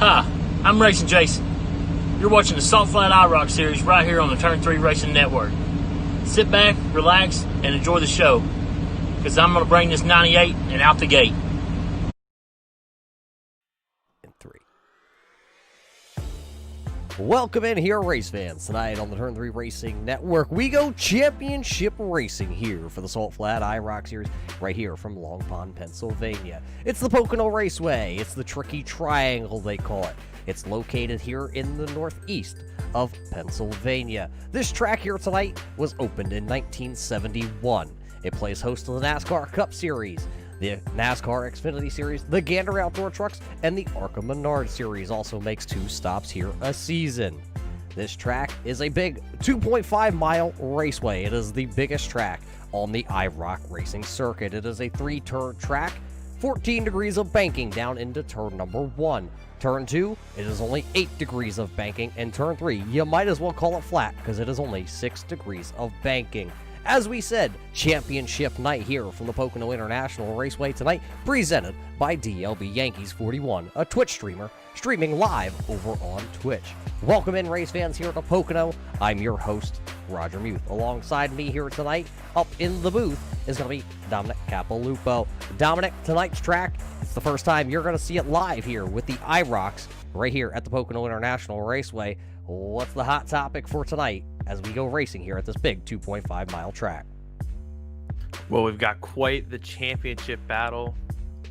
Hi, I'm Racing Jason. You're watching the Salt Flat IROC series right here on the Turn 3 Racing Network. Sit back, relax, and enjoy the show, because I'm going to bring this 98 and out the gate. Welcome in here, race fans. Tonight on the Turn 3 Racing Network, we go championship racing here for the Salt Flat IROC Series, right here from Long Pond, Pennsylvania. It's the Pocono Raceway. It's the Tricky Triangle, they call it. It's located here in the northeast of Pennsylvania. This track here tonight was opened in 1971. It plays host to the NASCAR Cup Series, the NASCAR Xfinity Series, the Gander Outdoor Trucks, and the ARCA Menard Series. Also makes 2 stops here a season. This track is a big 2.5-mile raceway. It is the biggest track on the IROC racing circuit. It is a 3-turn track, 14 degrees of banking down into turn number 1. Turn 2, it is only 8 degrees of banking, and turn 3, you might as well call it flat because it is only 6 degrees of banking. As we said, championship night here from the Pocono International Raceway tonight, presented by DLBYANKEES41, a Twitch streamer, streaming live over on Twitch. Welcome in, race fans, here at the Pocono. I'm your host, Roger Muth. Alongside me here tonight, up in the booth, is going to be Dominic Capilupo. Dominic, tonight's track, it's the first time you're going to see it live here with the IROCs right here at the Pocono International Raceway. What's the hot topic for tonight as we go racing here at this big 2.5-mile track? Well, we've got quite the championship battle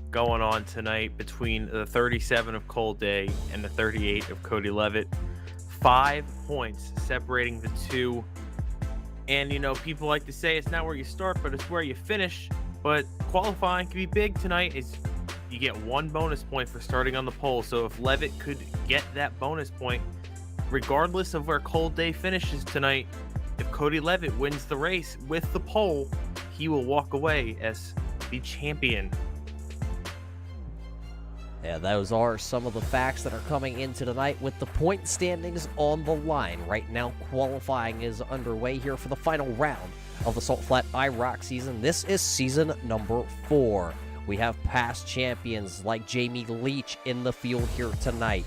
going on tonight between the 37 of Cole Day and the 38 of Cody Levitt. 5 points separating the two. And, you know, people like to say it's not where you start, but it's where you finish. But qualifying can be big tonight. You get 1 bonus point for starting on the pole. So if Levitt could get that bonus point, regardless of where Cole Day finishes tonight, if Cody Levitt wins the race with the pole, he will walk away as the champion. Yeah, those are some of the facts that are coming into tonight with the point standings on the line. Right now, qualifying is underway here for the final round of the Salt Flat IROC season. This is season number 4. We have past champions like Jamie Leach in the field here tonight.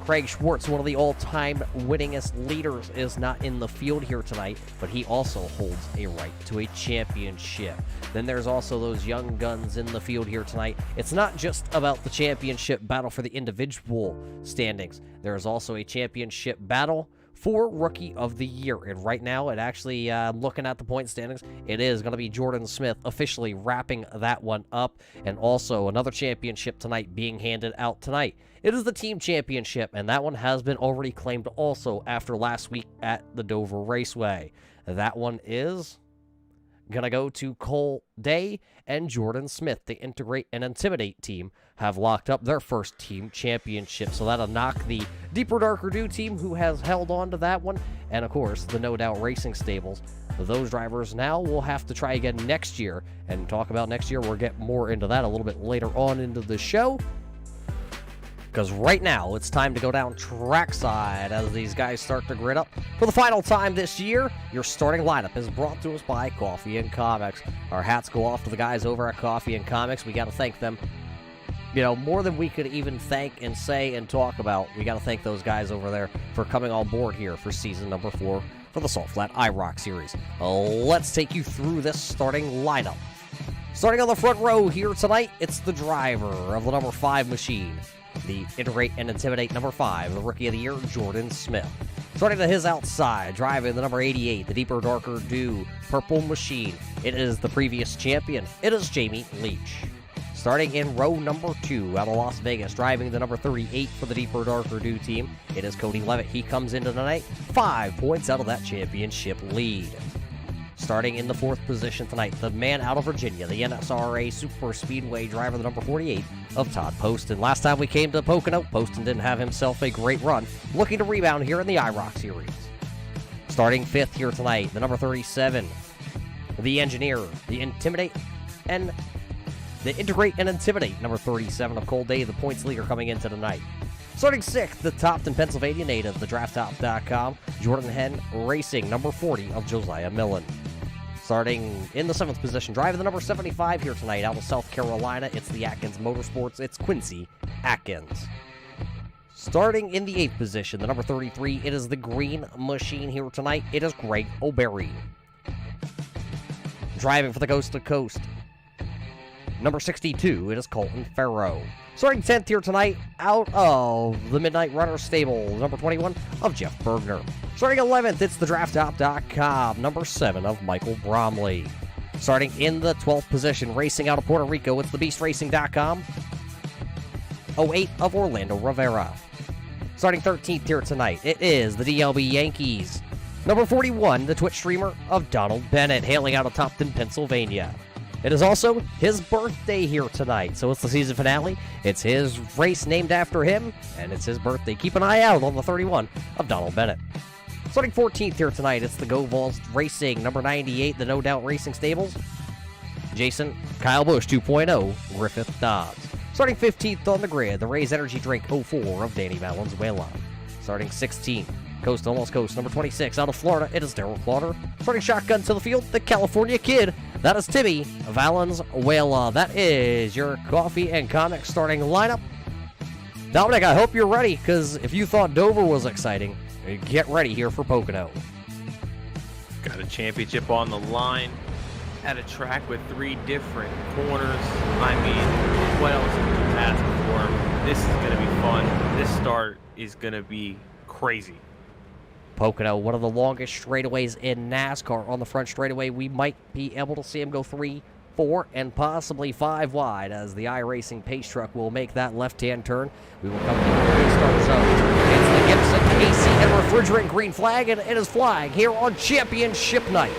Craig Schwartz, one of the all-time winningest leaders, is not in the field here tonight, but he also holds a right to a championship. Then there's also those young guns in the field here tonight. It's not just about the championship battle for the individual standings. There is also a championship battle for Rookie of the Year. And right now, it actually, looking at the point standings, it is going to be Jordan Smith officially wrapping that one up. And also another championship tonight being handed out tonight. It is the team championship, and that one has been already claimed also after last week at the Dover Raceway. That one is going to go to Cole Day and Jordan Smith. The Integrate and Intimidate team have locked up their first team championship. So that'll knock the Deeper Darker Do team, who has held on to that one, and of course the No Doubt Racing Stables. Those drivers now will have to try again next year. And talk about next year, we'll get more into that a little bit later on into the show. Because right now, it's time to go down trackside as these guys start to grid up. For the final time this year, your starting lineup is brought to us by Coffee and Comics. Our hats go off to the guys over at Coffee and Comics. We got to thank them. You know, more than we could even thank and say and talk about, we got to thank those guys over there for coming on board here for season number 4 for the Salt Flat IROC series. Let's take you through this starting lineup. Starting on the front row here tonight, it's the driver of the number 5 machine. The Integrate and Intimidate number 5, the Rookie of the Year, Jordan Smith. Starting to his outside, driving the number 88, the Deeper Darker Do Purple Machine. It is the previous champion. It is Jamie Leach. Starting in row number 2 out of Las Vegas, driving the number 38 for the Deeper Darker Do team. It is Cody Levitt. He comes into tonight 5 points out of that championship lead. Starting in the 4th position tonight, the man out of Virginia, the NSRA Super Speedway driver, the number 48 of Todd Poston. Last time we came to Pocono, Poston didn't have himself a great run, looking to rebound here in the IROC series. Starting 5th here tonight, the number 37, the Engineer, the Integrate and Intimidate, number 37 of Cold Day, the points leader coming into tonight. Starting 6th, the Topton, Pennsylvania native, the DraftTop.com, Jordan Henn Racing, number 40 of Josiah Millen. Starting in the 7th position, driving the number 75 here tonight out of South Carolina, it's the Atkins Motorsports, it's Quincy Atkins. Starting in the 8th position, the number 33, it is the Green Machine here tonight, it is Greg O'Berry. Driving for the Coast to Coast, number 62, it is Colton Farrow. Starting 10th here tonight, out of the Midnight Runner stable, number 21 of Jeff Bergner. Starting 11th, it's the DraftTop.com, number 7 of Michael Bromley. Starting in the 12th position, racing out of Puerto Rico, it's the BeastRacing.com, 08 of Orlando Rivera. Starting 13th here tonight, it is the DLB Yankees, number 41, the Twitch streamer of Donald Bennett, hailing out of Topton, Pennsylvania. It is also his birthday here tonight, so it's the season finale. It's his race named after him, and it's his birthday. Keep an eye out on the 31 of Donald Bennett. Starting 14th here tonight, it's the Go Vols Racing, number 98, the No Doubt Racing Stables, Jason Kyle Busch 2.0, Griffith Dobbs. Starting 15th on the grid, the Rays Energy Drink 04 of Danny Valenzuela. Starting 16th, Coast Almost Coast, number 26, out of Florida, it is Darryl Clauter. Starting shotgun to the field, the California Kid, that is Timmy Valenzuela. That is your Coffee and Comics starting lineup. Dominic, I hope you're ready, because if you thought Dover was exciting, get ready here for Pocono. Got a championship on the line at a track with 3 different corners. I mean, what else could you ask for? This is going to be fun. This start is going to be crazy. Pocono, one of the longest straightaways in NASCAR. On the front straightaway, we might be able to see him go 3, 4, and possibly 5 wide as the iRacing pace truck will make that left-hand turn. We will come to the restart zone. It's the Gibson AC and refrigerant green flag, and it is flying here on Championship Night.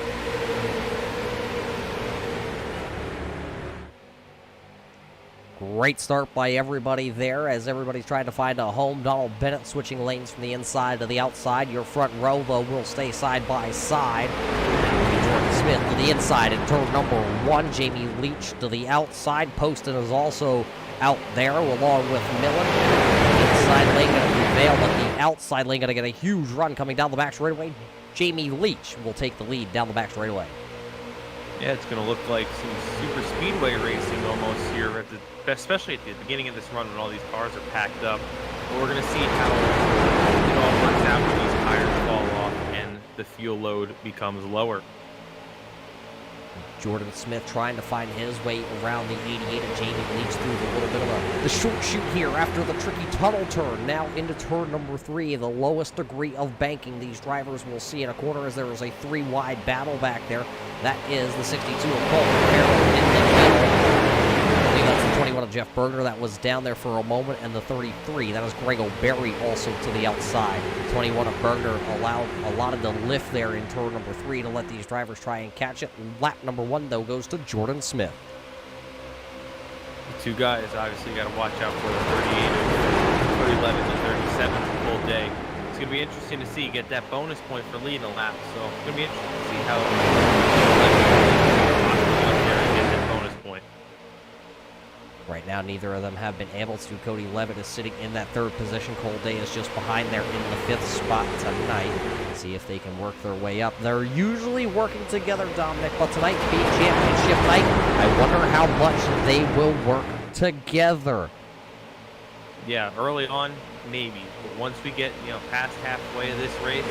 Great start by everybody there as everybody's trying to find a home. Donald Bennett switching lanes from the inside to the outside. Your front row, though, will stay side by side. Jordan Smith to the inside in turn number 1. Jamie Leach to the outside. Poston is also out there along with Millen. Inside lane going to prevail, but the outside lane going to get a huge run coming down the back straightaway. Jamie Leach will take the lead down the back straightaway. Yeah, it's going to look like some super speedway racing almost here, especially at the beginning of this run when all these cars are packed up. But we're going to see how it all works out when these tires fall off and the fuel load becomes lower. Jordan Smith trying to find his way around the 88 and Jamie Leach through a little bit of the short shoot here after the tricky tunnel turn. Now into turn number 3, the lowest degree of banking these drivers will see in a corner as there is a 3-wide battle back there. That is the 62 of Colton Farrell in the middle. I believe that's the 21 of Jeff Berger that was down there for a moment, and the 33, that is Greg O'Berry also to the outside. 21 of Berger allotted the lift there in turn number 3 to let these drivers try and catch it. Lap number 1, though, goes to Jordan Smith. The two guys obviously got to watch out for the 38, 11, and 37 full day. It's going to be interesting to see, get that bonus point for leading a lap. So it's going to be interesting to see how get that bonus point. Right now, neither of them have been able to. Cody Levitt is sitting in that 3rd position. Cole Day is just behind there in the 5th spot tonight. See if they can work their way up. They're usually working together, Dominic, but tonight being championship night, I wonder how much they will work together. Yeah, early on, maybe. But once we get, past halfway of this race,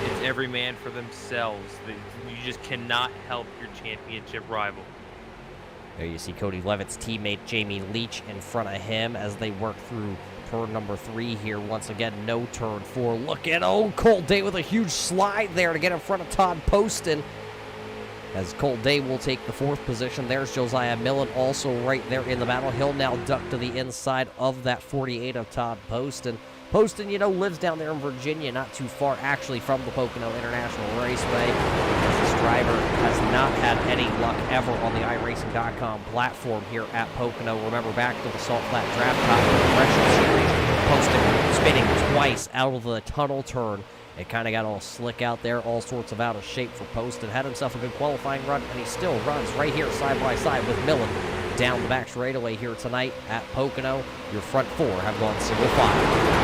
it's every man for themselves. You just cannot help your championship rival. There you see Cody Levitt's teammate Jamie Leach in front of him as they work through turn number 3 here. Once again, no turn 4. Look at Cole Day with a huge slide there to get in front of Todd Poston. As Cole Day will take the 4th position. There's Josiah Millen also right there in the battle. He'll now duck to the inside of that 48 of Todd Poston. Poston, lives down there in Virginia, not too far actually from the Pocono International Raceway. This driver has not had any luck ever on the iRacing.com platform here at Pocono. Remember back to the Salt Flat Draft Top Progression Series. Poston spinning twice out of the tunnel turn. It kind of got all slick out there, all sorts of out of shape for Poston. Had himself a good qualifying run, and he still runs right here side by side with Millen down the back straightaway here tonight at Pocono. Your front 4 have gone single file.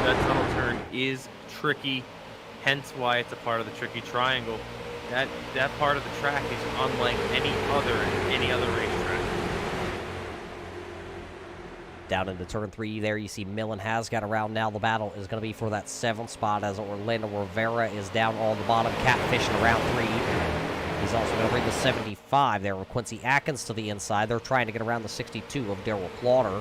That tunnel turn is tricky, hence why it's a part of the tricky triangle. That part of the track is unlike any other racetrack. Down into turn 3 there, you see Millen has got around now. The battle is going to be for that 7th spot as Orlando Rivera is down on the bottom, catfishing around 3. He's also going to bring the 75 there with Quincy Atkins to the inside. They're trying to get around the 62 of Darrell Plauder.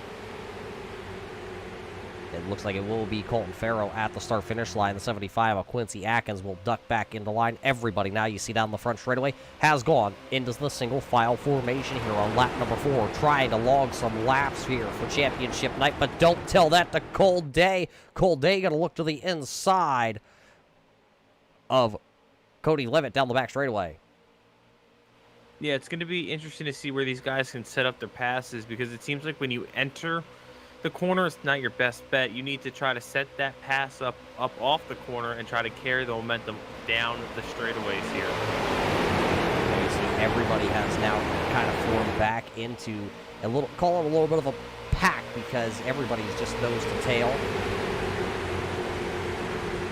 It looks like it will be Colton Farrell at the start-finish line. The 75 of Quincy Atkins will duck back into line. Everybody now you see down the front straightaway has gone into the single-file formation here on lap number 4, trying to log some laps here for championship night. But don't tell that to Cole Day. Cole Day going to look to the inside of Cody Levitt down the back straightaway. Yeah, it's going to be interesting to see where these guys can set up their passes, because it seems like when you enter the corner, it's not your best bet. You need to try to set that pass up off the corner and try to carry the momentum down the straightaways here. You see everybody has now kind of formed back into call it a little bit of a pack, because everybody's just nose to tail.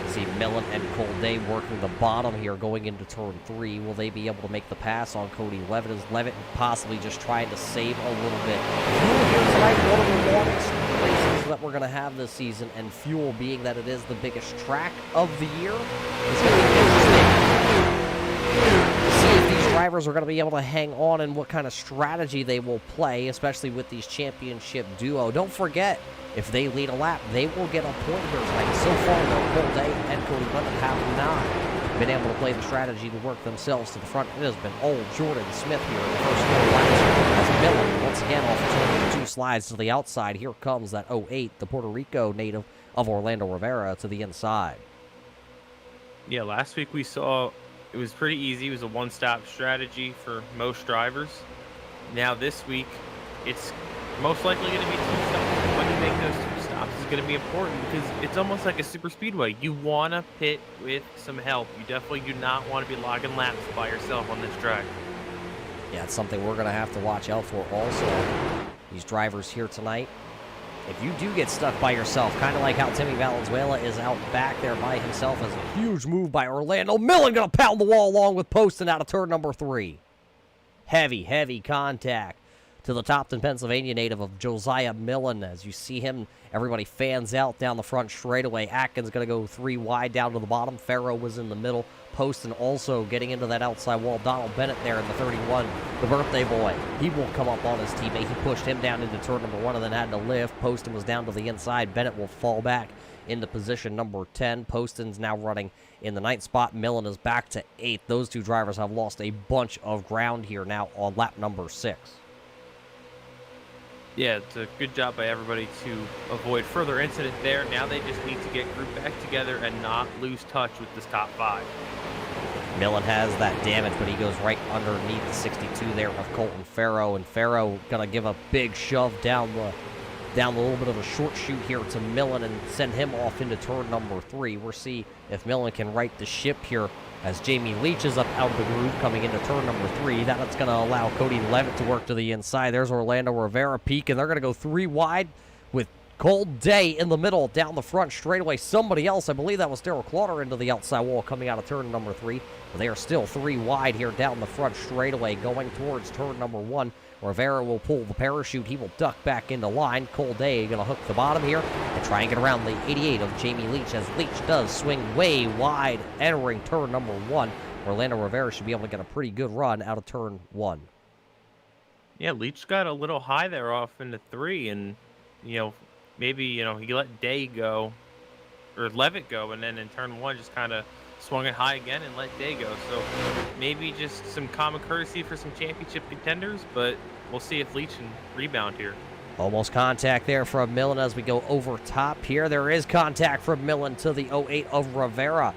See Millen and Cole Day working the bottom here going into turn 3. Will they be able to make the pass on Cody Levitt? Is Levitt possibly just trying to save a little bit? Fuel here tonight, one of the longest races that we're going to have this season, and fuel being that it is the biggest track of the year, is going to be interesting to see if these drivers are going to be able to hang on and what kind of strategy they will play, especially with these championship duo. Don't forget, if they lead a lap, they will get a point here tonight. So far, though, Cole Day and Cody Levitt have not been able to play the strategy to work themselves to the front. It has been old Jordan Smith here in the first 4 laps. As Millen, once again, off the turn 2 slides to the outside. Here comes that 08, the Puerto Rico native of Orlando Rivera, to the inside. Yeah, last week we saw it was pretty easy. It was a one-stop strategy for most drivers. Now this week, it's most likely going to be 2 stops. When you make those 2 stops, it's going to be important because it's almost like a super speedway. You want to pit with some help. You definitely do not want to be logging laps by yourself on this track. Yeah, it's something we're going to have to watch out for also. These drivers here tonight. If you do get stuck by yourself, kind of like how Timmy Valenzuela is out back there by himself, as a huge move by Orlando. Millen going to pound the wall along with Poston out of turn number 3. Heavy contact to the Topton, Pennsylvania native of Josiah Millen. As you see him, everybody fans out down the front straightaway. Atkins going to go 3 wide down to the bottom. Farrow was in the middle. Poston also getting into that outside wall. Donald Bennett there in the 31, the birthday boy. He will come up on his teammate. He pushed him down into turn number 1 and then had to lift. Poston was down to the inside. Bennett will fall back into position number 10. Poston's now running in the 9th spot. Millen is back to 8th. Those two drivers have lost a bunch of ground here now on lap number 6. Yeah, it's a good job by everybody to avoid further incident there. Now they just need to get grouped back together and not lose touch with this top 5. Millen has that damage, but he goes right underneath the 62 there of Colton Farrow, and Farrow gonna give a big shove down the little bit of a short shoot here to Millen and send him off into turn number 3. We'll see if Millen can right the ship here as Jamie Leach is up out of the groove coming into turn number 3. That's going to allow Cody Levitt to work to the inside. There's Orlando Rivera peak, and they're going to go 3 wide with Cold Day in the middle down the front straightaway. Somebody else, I believe that was Darrell Clauter, into the outside wall coming out of turn number 3. But they are still 3 wide here down the front straightaway going towards turn number 1. Rivera will pull the parachute. He will duck back into line. Cold Day going to hook the bottom here and try and get around the 88 of Jamie Leach as Leach does swing way wide entering turn number 1. Orlando Rivera should be able to get a pretty good run out of turn 1. Yeah, Leach got a little high there off into 3, and, maybe, he let Day go, or Levitt go, and then in turn 1 just kind of swung it high again and let Day go. So maybe just some common courtesy for some championship contenders, but we'll see if Leach can rebound here. Almost contact there from Millen as we go over top here. There is contact from Millen to the 08 of Rivera.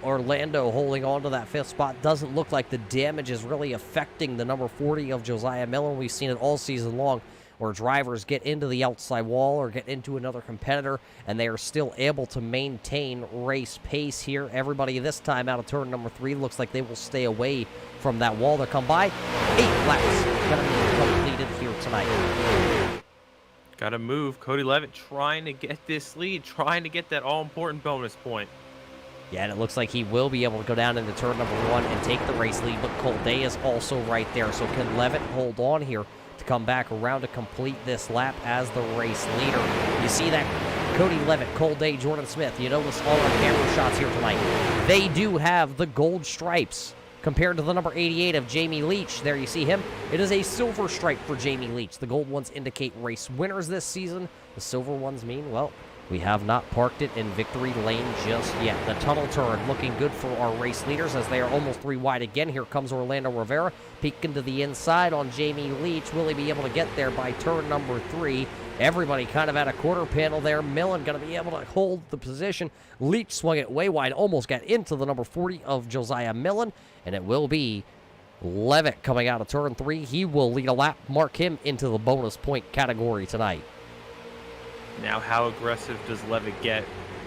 Orlando holding on to that 5th spot. Doesn't look like the damage is really affecting the number 40 of Josiah Millen. We've seen it all season long, where drivers get into the outside wall or get into another competitor, and they are still able to maintain race pace here. Everybody this time out of turn number 3 looks like they will stay away from that wall. They'll come by. 8 laps going to be completed here tonight. Got to move. Cody Levitt trying to get this lead, trying to get that all-important bonus point. Yeah, and it looks like he will be able to go down into turn number 1 and take the race lead, but Colt Day is also right there. So can Levitt hold on here to come back around to complete this lap as the race leader? You see that Cody Levitt, Colt Day, Jordan Smith. You notice all our camera shots here tonight. They do have the gold stripes compared to the number 88 of Jamie Leach. There you see him. It is a silver stripe for Jamie Leach. The gold ones indicate race winners this season. The silver ones mean, well, we have not parked it in victory lane just yet. The tunnel turn looking good for our race leaders as they are almost 3 wide again. Here comes Orlando Rivera peeking to the inside on Jamie Leach. Will he be able to get there by turn number 3? Everybody kind of at a quarter panel there. Millen going to be able to hold the position. Leach swung it way wide, almost got into the number 40 of Josiah Millen, and it will be Levitt coming out of turn 3. He will lead a lap, mark him into the bonus point category tonight. Now, how aggressive does Levitt get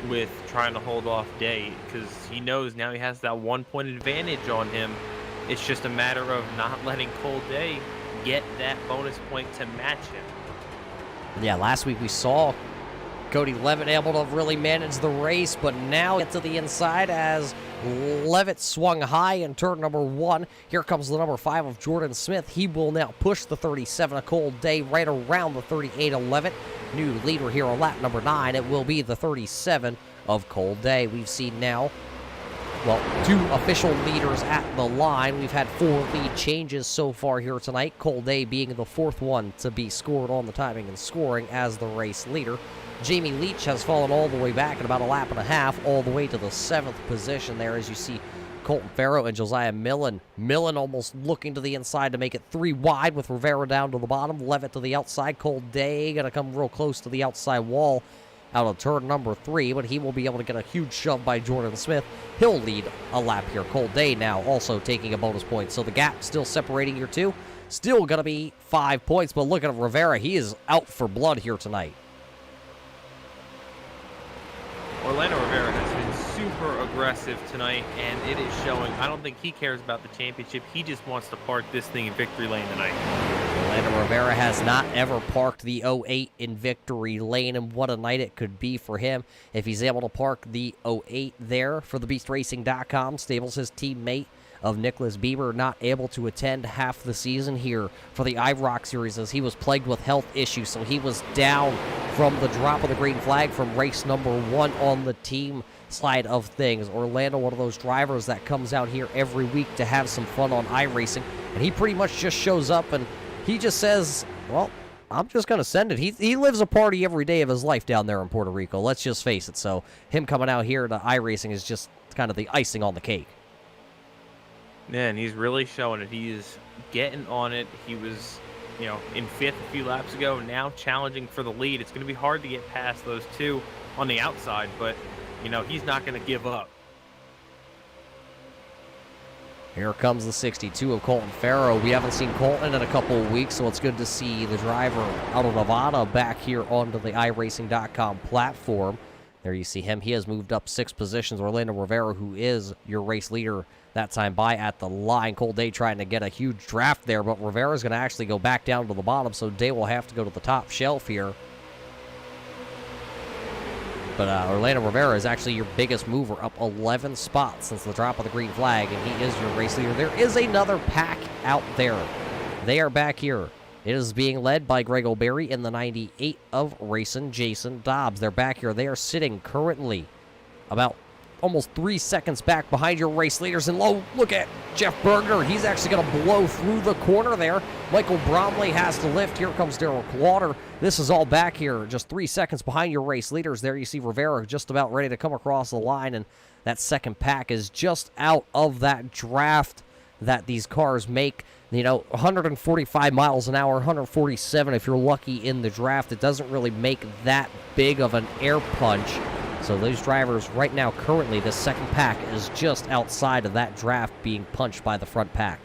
with trying to hold off Day? Because he knows now he has that 1-point advantage on him. It's just a matter of not letting Cold Day get that bonus point to match him. Yeah, last week we saw Cody Levitt able to really manage the race, but now get to the inside as Levitt swung high in turn number 1. Here comes the number 5 of Jordan Smith. He will now push the 37 of Cold Day right around the 38 of Levitt. New leader here on lap number 9. It will be the 37 of Cold Day. We've seen now, well, 2 official leaders at the line. We've had 4 lead changes so far here tonight. Cold Day being the 4th one to be scored on the timing and scoring as the race leader. Jamie Leach has fallen all the way back in about a lap and a half, all the way to the 7th position there as you see Colton Farrow and Josiah Millen. Millen almost looking to the inside to make it 3 wide with Rivera down to the bottom. Levitt to the outside. Cold Day going to come real close to the outside wall out of turn number 3, but he will be able to get a huge shove by Jordan Smith. He'll lead a lap here. Cold Day now also taking a bonus point. So the gap still separating your 2. Still going to be 5 points, but look at Rivera. He is out for blood here tonight. aggressive tonight, and it is showing. I don't think he cares about the championship. He just wants to park this thing in victory lane tonight. Orlando Rivera has not ever parked the 08 in victory lane, and what a night it could be for him if he's able to park the 08 there for the BeastRacing.com. Stables his teammate of Nicholas Bieber, not able to attend half the season here for the IROC series as he was plagued with health issues, so he was down from the drop of the green flag from race number 1 on the team side of things. Orlando, one of those drivers that comes out here every week to have some fun on iRacing, and he pretty much just shows up and he just says, well, I'm just going to send it. He lives a party every day of his life down there in Puerto Rico, let's just face it. So him coming out here to iRacing is just kind of the icing on the cake. Yeah, and he's really showing it. He is getting on it. He was, in 5th a few laps ago, now challenging for the lead. It's going to be hard to get past those two on the outside, but, he's not going to give up. Here comes the 62 of Colton Farrow. We haven't seen Colton in a couple of weeks, so it's good to see the driver out of Nevada back here onto the iRacing.com platform. There you see him. He has moved up 6 positions. Orlando Rivera, who is your race leader that time by at the line. Cole Day trying to get a huge draft there, but Rivera's going to actually go back down to the bottom, so Day will have to go to the top shelf here. But Orlando Rivera is actually your biggest mover, up 11 spots since the drop of the green flag, and he is your race leader. There is another pack out there. They are back here. It is being led by Greg O'Berry in the 98 of racing Jason Dobbs. They're back here. They are sitting currently about almost 3 seconds back behind your race leaders. And look at Jeff Berger. He's actually going to blow through the corner there. Michael Bromley has to lift. Here comes Darrell Klauter. This is all back here, just 3 seconds behind your race leaders. There you see Rivera just about ready to come across the line, and that second pack is just out of that draft that these cars make. 145 miles an hour, 147 if you're lucky in the draft. It doesn't really make that big of an air punch. So those drivers right now, currently, the second pack is just outside of that draft being punched by the front pack.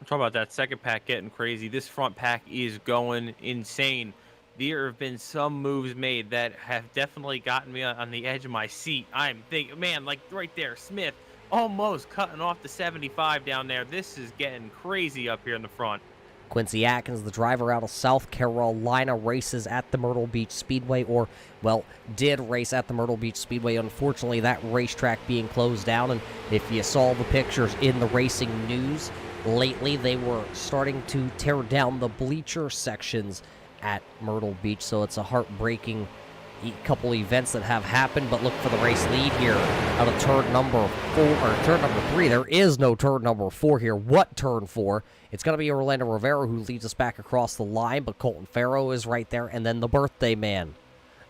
I'm talking about that second pack getting crazy. This front pack is going insane. There have been some moves made that have definitely gotten me on the edge of my seat. I'm thinking, man, like right there, Smith almost cutting off the 75 down there. This is getting crazy up here in the front. Quincy Atkins, the driver out of South Carolina, races at the Myrtle Beach Speedway, or, well, did race at the Myrtle Beach Speedway. Unfortunately, that racetrack being closed down, and if you saw the pictures in the racing news lately, they were starting to tear down the bleacher sections at Myrtle Beach, so it's a heartbreaking couple events that have happened. But look for the race lead here out of turn number 4, or turn number 3. There is no turn number 4 here. What turn 4? It's going to be Orlando Rivera who leads us back across the line, but Colton Farrow is right there, and then the birthday man,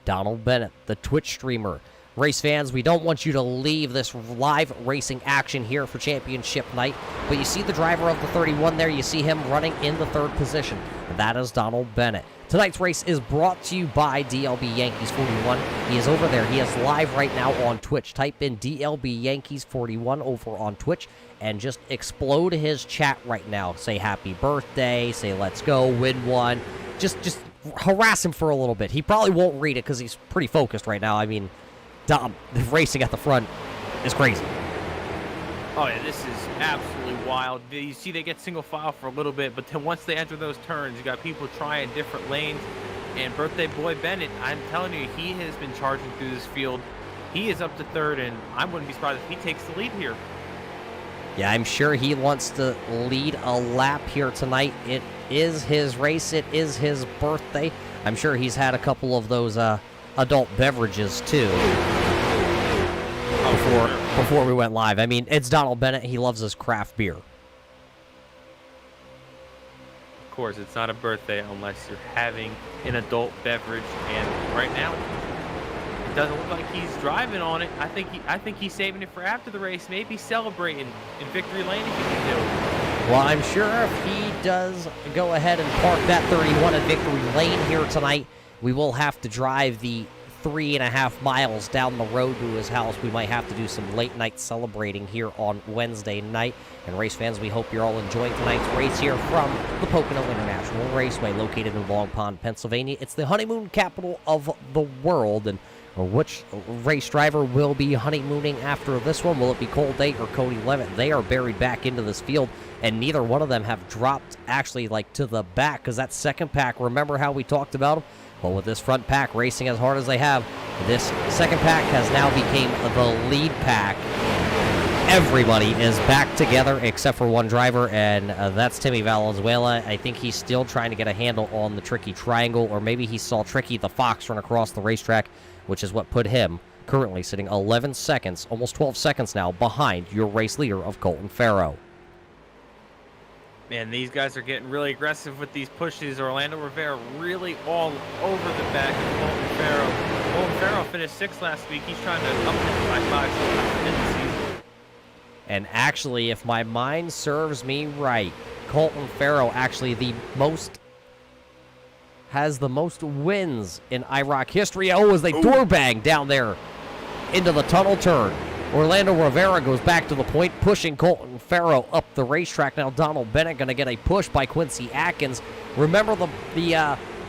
Donald Bennett, the Twitch streamer. Race fans, we don't want you to leave this live racing action here for championship night, but you see the driver of the 31 there. You see him running in the 3rd position. That is Donald Bennett. Tonight's race is brought to you by DLBYANKEES41. He is over there. He is live right now on Twitch. Type in DLBYANKEES41 over on Twitch and just explode his chat right now. Say happy birthday, say let's go, win one. Just harass him for a little bit. He probably won't read it because he's pretty focused right now. I mean, Dom, the racing at the front is crazy. Oh, yeah, this is absolutely wild. You see they get single file for a little bit, but then once they enter those turns, you got people trying different lanes. And birthday boy Bennett, I'm telling you, he has been charging through this field. He is up to 3rd, and I wouldn't be surprised if he takes the lead here. Yeah, I'm sure he wants to lead a lap here tonight. It is his race. It is his birthday. I'm sure he's had a couple of those adult beverages, too. Before we went live. I mean, it's Donald Bennett. He loves his craft beer. Of course, it's not a birthday unless you're having an adult beverage. And right now, it doesn't look like he's driving on it. I think he's saving it for after the race. Maybe celebrating in victory lane if he can do it. Well, I'm sure if he does go ahead and park that 31 in victory lane here tonight, we will have to drive the 3.5 miles down the road to his house. We might have to do some late night celebrating here on Wednesday night. And race fans, we hope you're all enjoying tonight's race here from the Pocono International Raceway, located in Long Pond, Pennsylvania. It's the honeymoon capital of the world, and Or which race driver will be honeymooning after this one? Will it be Cole Day or Cody Levitt? They are buried back into this field, and neither one of them have dropped actually like to the back, because that second pack, remember how we talked about them? Well, with this front pack racing as hard as they have, this second pack has now became the lead pack. Everybody is back together except for one driver, and that's Timmy Valenzuela. I think he's still trying to get a handle on the Tricky Triangle, or maybe he saw Tricky the Fox run across the racetrack, which is what put him currently sitting 11 seconds, almost 12 seconds now, behind your race leader of Colton Farrow. Man, these guys are getting really aggressive with these pushes. Orlando Rivera really all over the back of Colton Farrow. Colton Farrow finished 6th last week. He's trying to up it by 5 so in the season. And actually, if my mind serves me right, Colton Farrow actually has the most wins in IROC history. Oh, as they door bang down there into the tunnel turn. Orlando Rivera goes back to the point, pushing Colton Farrow up the racetrack. Now Donald Bennett going to get a push by Quincy Atkins. Remember the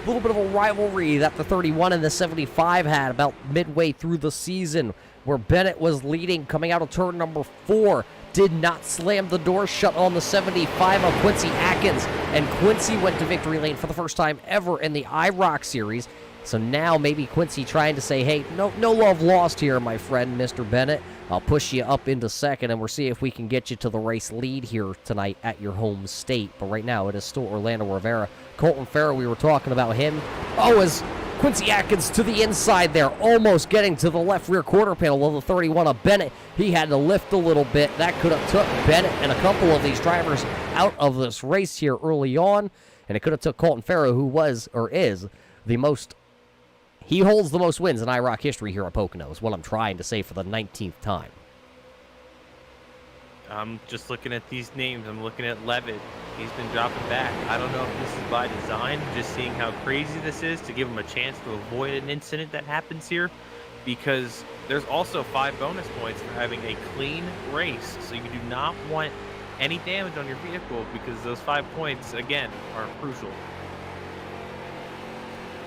little bit of a rivalry that the 31 and the 75 had about midway through the season, where Bennett was leading coming out of turn number 4. Did not slam the door shut on the 75 of Quincy Atkins, and Quincy went to victory lane for the first time ever in the IROC series. So now maybe Quincy trying to say, hey, no love lost here, my friend, Mr. Bennett. I'll push you up into second, and we'll see if we can get you to the race lead here tonight at your home state. But right now, it is still Orlando Rivera. Colton Farrow, we were talking about him. Oh, as Quincy Atkins to the inside there, almost getting to the left rear quarter panel of the 31 of Bennett. He had to lift a little bit. That could have took Bennett and a couple of these drivers out of this race here early on, and it could have took Colton Farrow, who was or is the most. He holds the most wins in IROC history here at Pocono, is what I'm trying to say for the 19th time. I'm just looking at these names. I'm looking at Levitt. He's been dropping back. I don't know if this is by design, just seeing how crazy this is to give him a chance to avoid an incident that happens here, because there's also 5 bonus points for having a clean race. So you do not want any damage on your vehicle, because those 5 points, again, are crucial.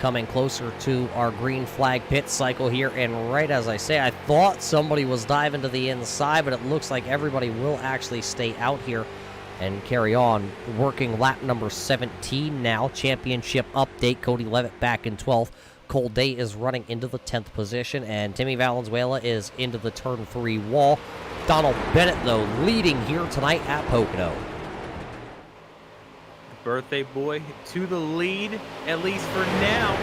Coming closer to our green flag pit cycle here, and right as I say, I thought somebody was diving to the inside, but it looks like everybody will actually stay out here and carry on. Working lap number 17 now. Championship update. Cody Levitt back in 12th. Cole Day is running into the 10th position, and Timmy Valenzuela is into the turn 3 wall. Donald Bennett, though, leading here tonight at Pocono. Birthday boy to the lead, at least for now.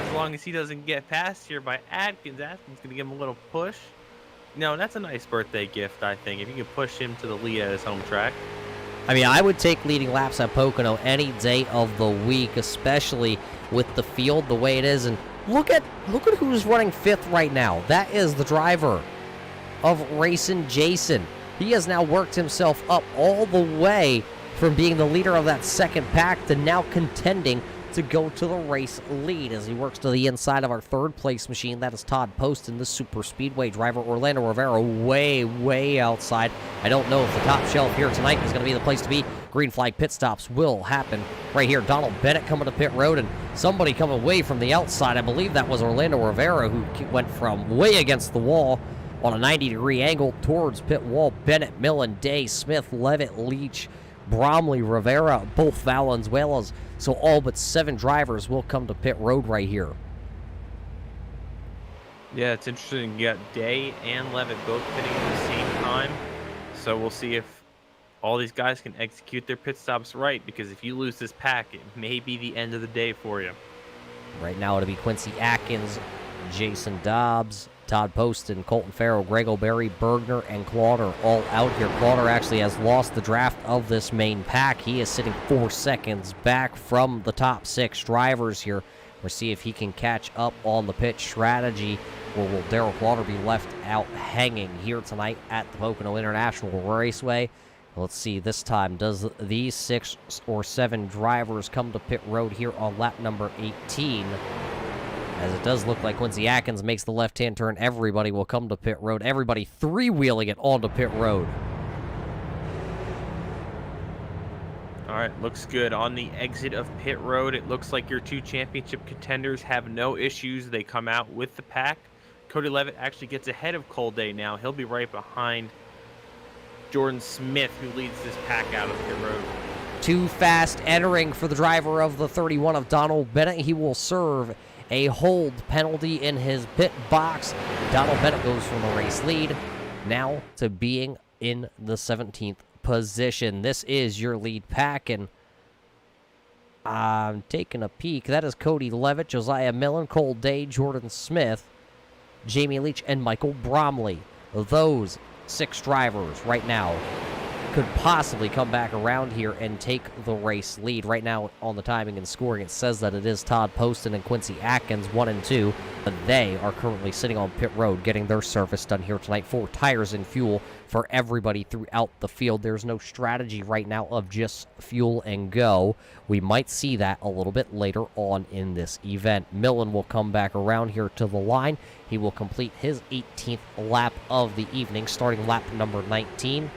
As long as he doesn't get passed here by Atkins. Atkins going to give him a little push. No, that's a nice birthday gift, I think, if you can push him to the lead at his home track. I mean, I would take leading laps at Pocono any day of the week, especially with the field the way it is. And look at who's running 5th right now. That is the driver of Racing Jason. He has now worked himself up all the way from being the leader of that second pack to now contending to go to the race lead as he works to the inside of our 3rd place machine. That is Todd Poston, the super speedway driver. Orlando Rivera way outside. I don't know if the top shelf here tonight is going to be the place to be. Green flag pit stops will happen right here. Donald Bennett coming to pit road, and somebody coming away from the outside. I believe that was Orlando Rivera, who went from way against the wall on a 90-degree angle towards pit wall. Bennett, Millen, Day, Smith, Levitt, Leach, Bromley, Rivera, both Valenzuelas. So all but 7 drivers will come to pit road right here. Yeah, it's interesting. You got Day and Levitt both pitting at the same time. So we'll see if all these guys can execute their pit stops right, because if you lose this pack, it may be the end of the day for you. Right now it'll be Quincy Atkins, Jason Dobbs, Todd Poston, Colton Farrow, Greg O'Berry, Bergner, and Clauder all out here. Clauder actually has lost the draft of this main pack. He is sitting 4 seconds back from the top 6 drivers here. We'll see if he can catch up on the pit strategy, or will Darrell Clauder be left out hanging here tonight at the Pocono International Raceway. Let's see this time. Does these 6 or 7 drivers come to pit road here on lap number 18? As it does look like Quincy Atkins makes the left-hand turn, everybody will come to pit road. Everybody 3-wheeling it onto pit road. All right, looks good. On the exit of pit road, it looks like your two championship contenders have no issues. They come out with the pack. Cody Levitt actually gets ahead of Cole Day now. He'll be right behind Jordan Smith, who leads this pack out of pit road. Too fast entering for the driver of the 31 of Donald Bennett. He will serve a hold penalty in his pit box. Donald Bennett goes from the race lead now to being in the 17th position. This is your lead pack, and I'm taking a peek. That is Cody Levitt, Josiah Millen, Cole Day, Jordan Smith, Jamie Leach, and Michael Bromley. Those 6 drivers right now could possibly come back around here and take the race lead. Right now on the timing and scoring, it says that it is Todd Poston and Quincy Atkins 1 and 2, but they are currently sitting on pit road getting their service done here tonight. 4 tires and fuel for everybody throughout the field. There's no strategy right now of just fuel and go. We might see that a little bit later on in this event. Millen will come back around here to the line. He will complete his 18th lap of the evening, starting lap number 19.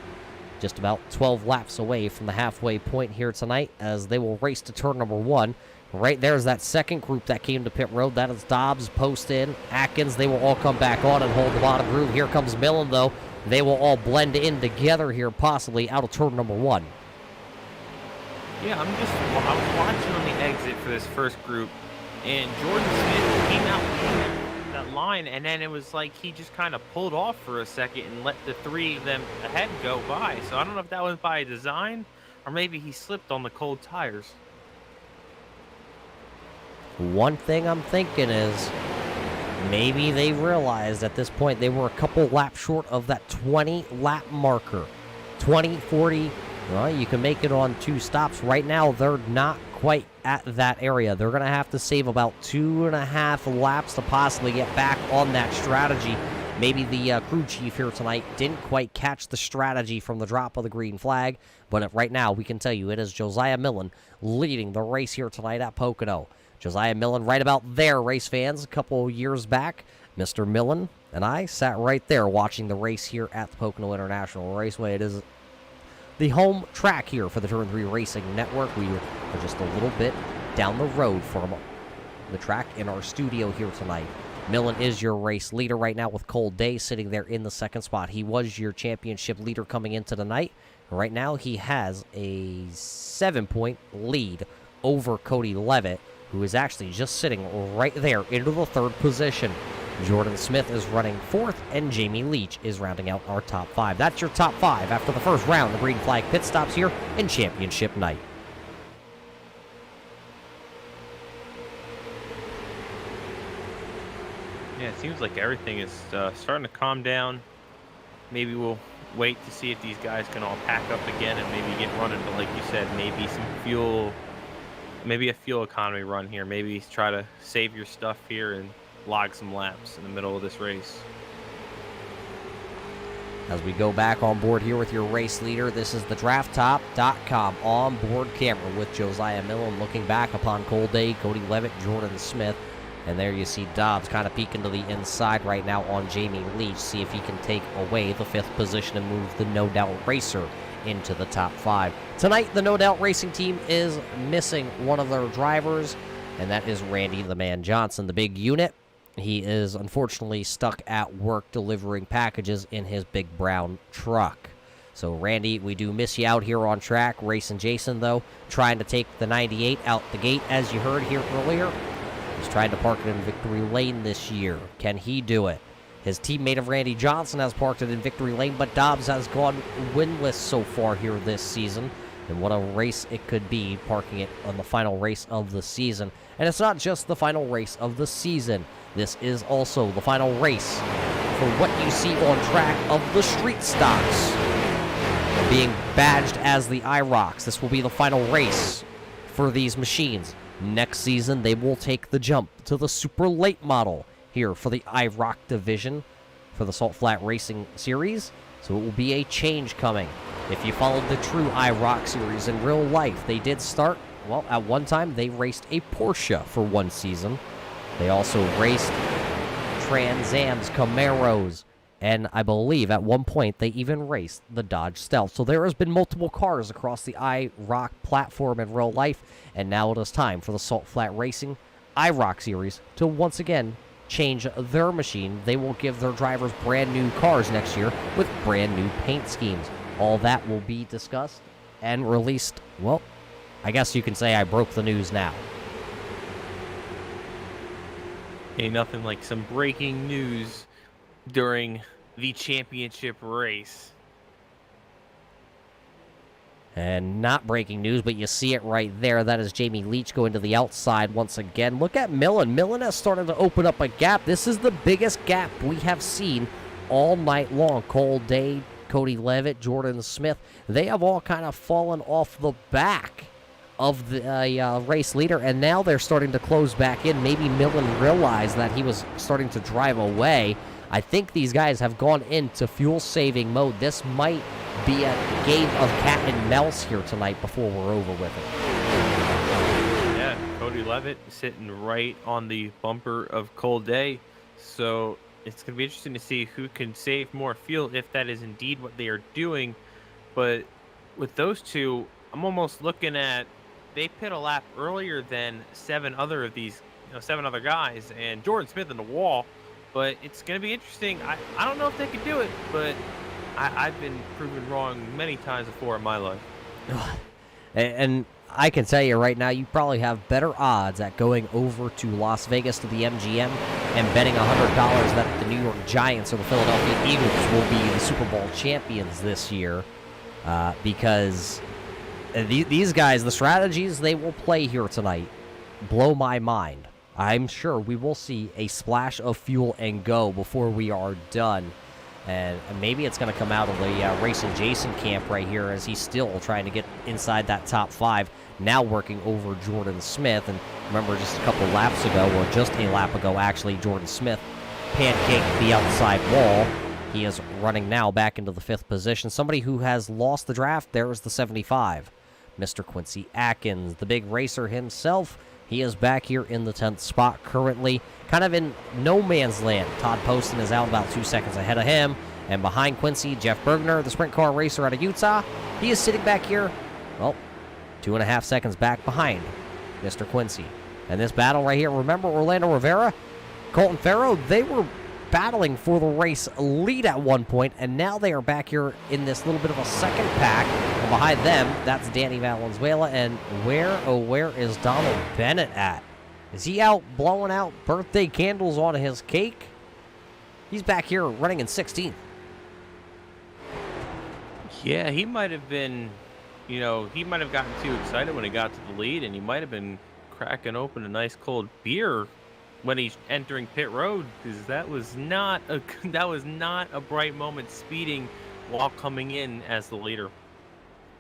Just about 12 laps away from the halfway point here tonight, as they will race to turn number 1. Right there's that second group that came to pit road. That is Dobbs, Poston, Atkins. They will all come back on and hold the bottom groove. Here comes Millen, though. They will all blend in together here, possibly out of turn number 1. Yeah, I was watching on the exit for this first group, and Jordan Smith came out that line, and then it was like he just kind of pulled off for a second and let the 3 of them ahead go by. So I don't know if that was by design, or maybe he slipped on the cold tires. One thing I'm thinking is maybe they realized at this point they were a couple laps short of that 20-lap marker. 20, 40, well, you can make it on 2 stops. Right now, they're not quite at that area. They're going to have to save about 2.5 laps to possibly get back on that strategy. Maybe the crew chief here tonight didn't quite catch the strategy from the drop of the green flag, but right now we can tell you it is Josiah Millen leading the race here tonight at Pocono. Josiah Millen right about there, race fans. A couple years back, Mr. Millen and I sat right there watching the race here at the Pocono International Raceway. It is the home track here for the Turn 3 Racing Network. We are just a little bit down the road from the track in our studio here tonight. Millen is your race leader right now, with Cole Day sitting there in the second spot. He was your championship leader coming into the night. Right now he has a 7-point lead over Cody Levitt, who is actually just sitting right there into the 3rd position. Jordan Smith is running 4th, and Jamie Leach is rounding out our top 5. That's your top 5 after the first round of green flag pit stops here in championship night. Yeah, it seems like everything is starting to calm down. Maybe we'll wait to see if these guys can all pack up again and maybe get running. But like you said, maybe some fuel, maybe a fuel economy run here. Maybe try to save your stuff here and log some laps in the middle of this race. As we go back on board here with your race leader, this is the DraftTop.com on-board camera with Josiah Millen looking back upon Cole Day, Cody Levitt, Jordan Smith. And there you see Dobbs kind of peeking to the inside right now on Jamie Leach. See if he can take away the 5th position and move the No Doubt Racer into the top 5. Tonight, the No Doubt Racing team is missing one of their drivers, and that is Randy the Man Johnson, the big unit. He is unfortunately stuck at work delivering packages in his big brown truck. So, Randy, we do miss you out here on track. Racing Jason, though, trying to take the 98 out the gate, as you heard here earlier. He's trying to park it in Victory Lane this year. Can he do it? His teammate of Randy Johnson has parked it in Victory Lane, but Dobbs has gone winless so far here this season. And what a race it could be, parking it on the final race of the season. And it's not just the final race of the season. This is also the final race for what you see on track of the street stocks. They're being badged as the IROCs. This will be the final race for these machines. Next season, they will take the jump to the super late model here for the IROC division for the Salt Flat Racing Series. So it will be a change coming. If you followed the true IROC series in real life, they did start, well, at one time they raced a Porsche for one season. They also raced Trans Am's, Camaros, And I believe at one point they even raced the Dodge Stealth. So there has been multiple cars across the IROC platform in real life. And now it is time for the Salt Flat Racing IROC series to once again change their machine. They will give their drivers brand new cars next year with brand new paint schemes. All that will be discussed and released. Well, I guess you can say I broke the news now. Ain't nothing like some breaking news during the championship race. And not breaking news, but you see it right there. That is Jamie Leach going to the outside once again. Look at Millen. Millen has started to open up a gap. This is the biggest gap we have seen all night long. Cole Day, Cody Levitt, Jordan Smith, they have all kind of fallen off the back of the race leader, and now they're starting to close back in. Maybe Millen realized that he was starting to drive away. I think these guys have gone into fuel-saving mode. This might be a game of cat and mouse here tonight before we're over with it. Yeah, Cody Levitt sitting right on the bumper of Cole Day, so it's going to be interesting to see who can save more fuel if that is indeed what they are doing. But with those two, I'm almost looking at they pit a lap earlier than seven other guys, and Jordan Smith in the wall. But it's going to be interesting. I don't know if they could do it, but I've been proven wrong many times before in my life. And I can tell you right now, you probably have better odds at going over to Las Vegas to the MGM and betting $100 that the New York Giants or the Philadelphia Eagles will be the Super Bowl champions this year, because these guys, the strategies they will play here tonight blow my mind. I'm sure we will see a splash of fuel and go before we are done. And maybe it's going to come out of the Racing Jason camp right here, as he's still trying to get inside that top 5, now working over Jordan Smith. And remember, just a couple laps ago, or just a lap ago actually, Jordan Smith pancaked the outside wall. He is running now back into the 5th position. Somebody who has lost the draft, there is the 75, Mr. Quincy Atkins, the big racer himself. He is back here in the 10th spot currently, kind of in no man's land. Todd Poston is out about 2 seconds ahead of him. And behind Quincy, Jeff Bergner, the sprint car racer out of Utah. He is sitting back here, well, 2.5 seconds back behind Mr. Quincy. And this battle right here, remember Orlando Rivera, Colton Farrow, they were battling for the race lead at one point, and now they are back here in this little bit of a second pack. And behind them, that's Danny Valenzuela. And where is Donald Bennett at? Is he out blowing out birthday candles on his cake? He's back here running in 16th. Yeah, he might have been, he might have gotten too excited when he got to the lead, and he might have been cracking open a nice cold beer when he's entering pit road, because that was not a bright moment speeding while coming in as the leader.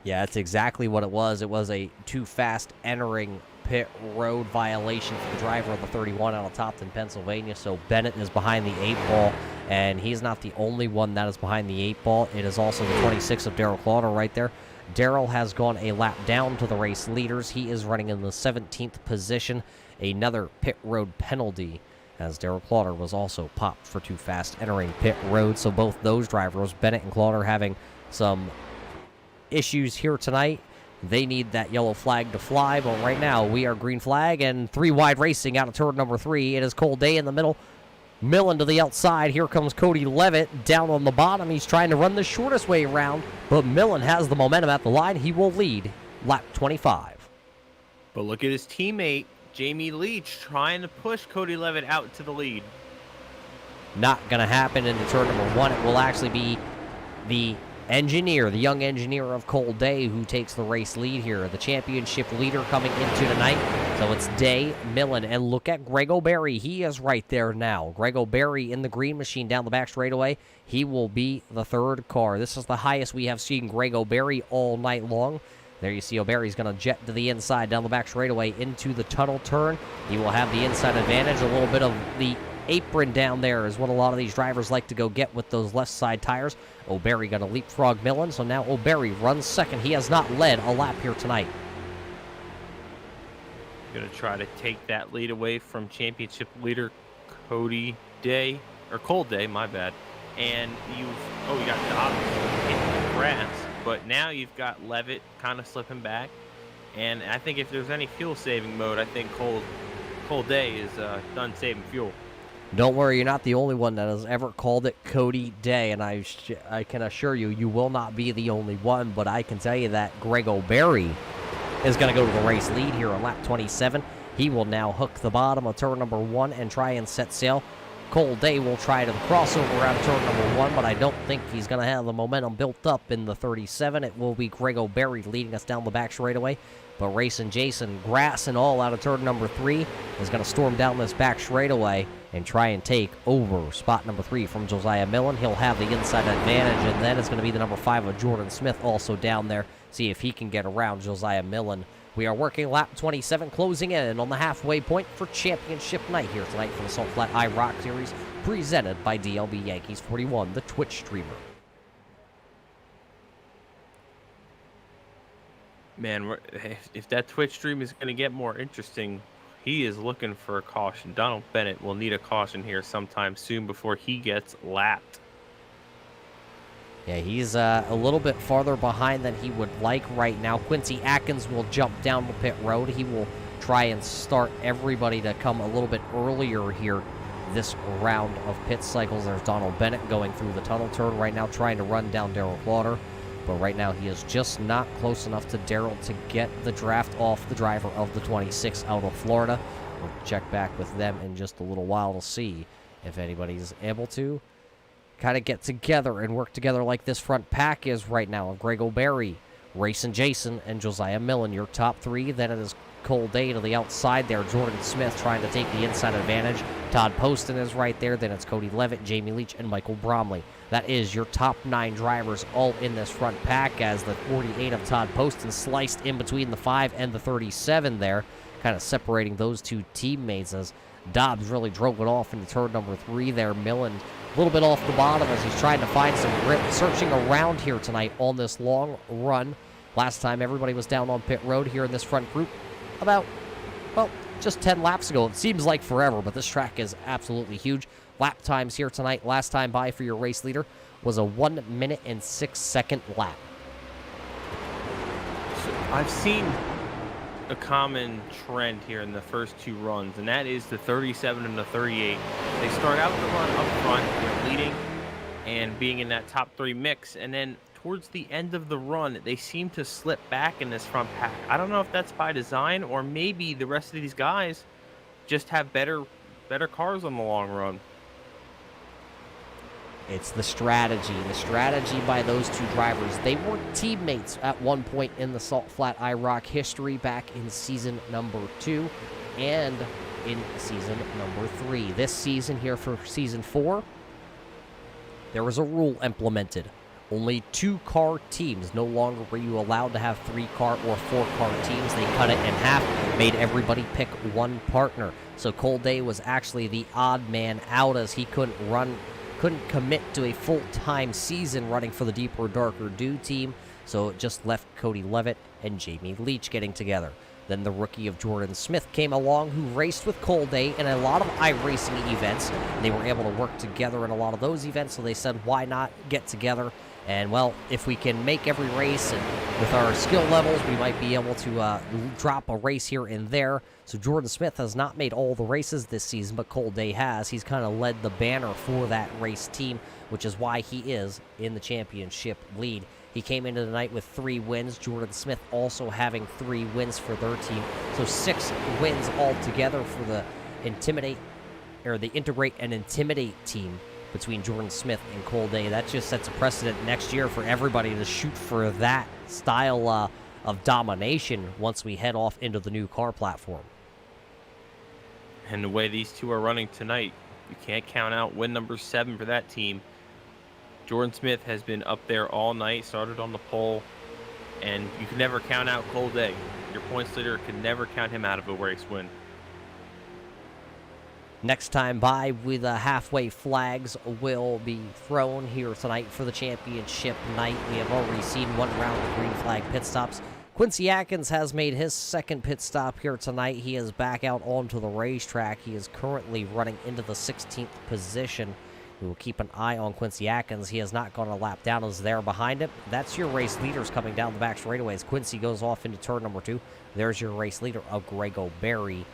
Yeah, that's exactly what it was. It was a too fast entering pit road violation for the driver of the 31 out of Topton, Pennsylvania. So Bennett is behind the 8 ball, and he's not the only one that is behind the 8 ball. It is also the 26 of Darrell Clauder right there. Darrell has gone a lap down to the race leaders. He is running in the 17th position. Another pit road penalty, as Darrell Clauder was also popped for too fast entering pit road. So both those drivers, Bennett and Clauder, having some issues here tonight. They need that yellow flag to fly, but right now we are green flag and 3 wide racing out of turn number 3. It is Cole Day in the middle. Millen to the outside. Here comes Cody Levitt down on the bottom. He's trying to run the shortest way around, but Millen has the momentum at the line. He will lead lap 25. But look at his teammate, Jamie Leach, trying to push Cody Levitt out to the lead. Not going to happen into turn number 1. It will actually be the engineer, the young engineer of Cole Day, who takes the race lead here. The championship leader coming into tonight. So it's Day, Millen, and look at Greg O'Berry. He is right there now. Greg O'Berry in the green machine down the back straightaway. He will be the 3rd car. This is the highest we have seen Greg O'Berry all night long. There you see O'Berry's going to jet to the inside down the back straightaway into the tunnel turn. He will have the inside advantage. A little bit of the apron down there is what a lot of these drivers like to go get with those left side tires. O'Berry going to leapfrog Millen, so now O'Berry runs second. He has not led a lap here tonight. Going to try to take that lead away from championship leader Cody Day, or Cole Day, my bad. and you got Dobbs hitting the grass, but now you've got Levitt kind of slipping back. And I think if there's any fuel saving mode, I think Cold Day is done saving fuel. Don't worry, you're not the only one that has ever called it Cody Day, and I can assure you, you will not be the only one, but I can tell you that Greg O'Berry is going to go to the race lead here on lap 27. He will now hook the bottom of turn number 1 and try and set sail. Cold Day will try to crossover around turn number 1, but I don't think he's going to have the momentum built up in the 37. It will be Greg O'Berry leading us down the back straightaway. But Racing Jason, grass and all out of turn number 3, is going to storm down this back straightaway and try and take over spot number 3 from Josiah Millen. He'll have the inside advantage, and then it's going to be the number 5 of Jordan Smith also down there. See if he can get around Josiah Millen. We are working lap 27, closing in on the halfway point for championship night here tonight for the Salt Flat IROC Series, presented by DLBYANKEES41, the Twitch streamer. Man, if that Twitch stream is going to get more interesting, he is looking for a caution. Donald Bennett will need a caution here sometime soon before he gets lapped. Yeah, he's a little bit farther behind than he would like right now. Quincy Atkins will jump down the pit road. He will try and start everybody to come a little bit earlier here this round of pit cycles. There's Donald Bennett going through the tunnel turn right now, trying to run down Darrell Plauder. But right now he is just not close enough to Darrell to get the draft off the driver of the 26 out of Florida. We'll check back with them in just a little while to see if anybody's able to kind of get together and work together like this front pack is right now. Greg O'Berry, Racing Jason, and Josiah Millen, your top 3. Then it is Cold Day to the outside there. Jordan Smith trying to take the inside advantage. Todd Poston is right there. Then it's Cody Levitt, Jamie Leach, and Michael Bromley. That is your top 9 drivers all in this front pack, as the 48 of Todd Poston sliced in between the 5 and the 37 there, kind of separating those two teammates as Dobbs really drove it off into turn number 3 there. Millen a little bit off the bottom as he's trying to find some grip, searching around here tonight on this long run. Last time everybody was down on pit road here in this front group about, well, just 10 laps ago. It seems like forever, but this track is absolutely huge. Lap times here tonight, last time by for your race leader was a 1 minute and 6 second lap. So I've seen a common trend here in the first 2 runs, and that is the 37 and the 38. They start out the run up front, they're leading and being in that top 3 mix, and then towards the end of the run, they seem to slip back in this front pack. I don't know if that's by design, or maybe the rest of these guys just have better cars on the long run. It's the strategy by those 2 drivers. They were teammates at one point in the Salt Flat IROC history back in season number 2 and in season number 3. This season here for season 4, there was a rule implemented. Only 2-car teams. No longer were you allowed to have 3-car or 4-car teams. They cut it in half, made everybody pick one partner. So Cold Day was actually the odd man out, as he couldn't commit to a full-time season running for the Deeper Darker Dew team, so it just left Cody Levitt and Jamie Leach getting together. Then the rookie of Jordan Smith came along, who raced with Cold Day in a lot of iRacing events. They were able to work together in a lot of those events, so they said, why not get together? And, well, if we can make every race, and with our skill levels, we might be able to drop a race here and there. So Jordan Smith has not made all the races this season, but Cold Day has. He's kind of led the banner for that race team, which is why he is in the championship lead. He came into the night with 3 wins. Jordan Smith also having 3 wins for their team. So 6 wins altogether for the Integrate and Intimidate team between Jordan Smith and Cold Day. That just sets a precedent next year for everybody to shoot for that style of domination once we head off into the new car platform. And the way these 2 are running tonight, you can't count out win number 7 for that team. Jordan Smith has been up there all night, started on the pole, and you can never count out Cold Day. Your points leader can never count him out of a race win. Next time by, with halfway flags will be thrown here tonight for the championship night. We have already seen 1 round of green flag pit stops. Quincy Atkins has made his 2nd pit stop here tonight. He is back out onto the racetrack. He is currently running into the 16th position We will keep an eye on Quincy Atkins. He has not gone a lap down as they're behind him. That's your race leaders coming down the back straightaways. Quincy goes off into turn number 2. There's your race leader of Greg O'Berry.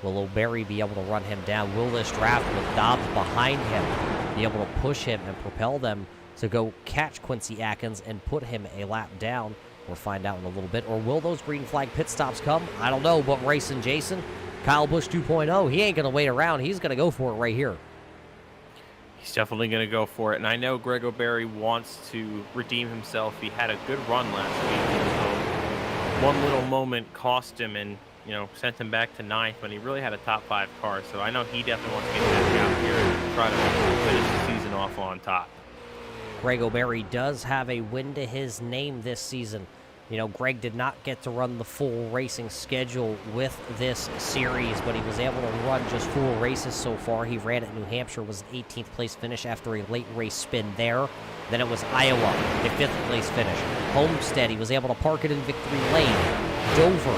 Will O'Berry be able to run him down? Will this draft with Dobbs behind him be able to push him and propel them to go catch Quincy Atkins and put him a lap down? We'll find out in a little bit. Or will those green flag pit stops come? I don't know, but Racing Jason, Kyle Busch 2.0, he ain't going to wait around. He's going to go for it right here. He's definitely going to go for it. And I know Greg O'Berry wants to redeem himself. He had a good run last week. So one little moment cost him and, sent him back to 9th when he really had a top 5 car. So I know he definitely wants to get back out here and try to finish the season off on top. Greg O'Berry does have a win to his name this season. Greg did not get to run the full racing schedule with this series, but he was able to run just 4 races so far. He ran at New Hampshire, was an 18th place finish after a late race spin there. Then it was Iowa, a 5th place finish. Homestead, he was able to park it in victory lane. Dover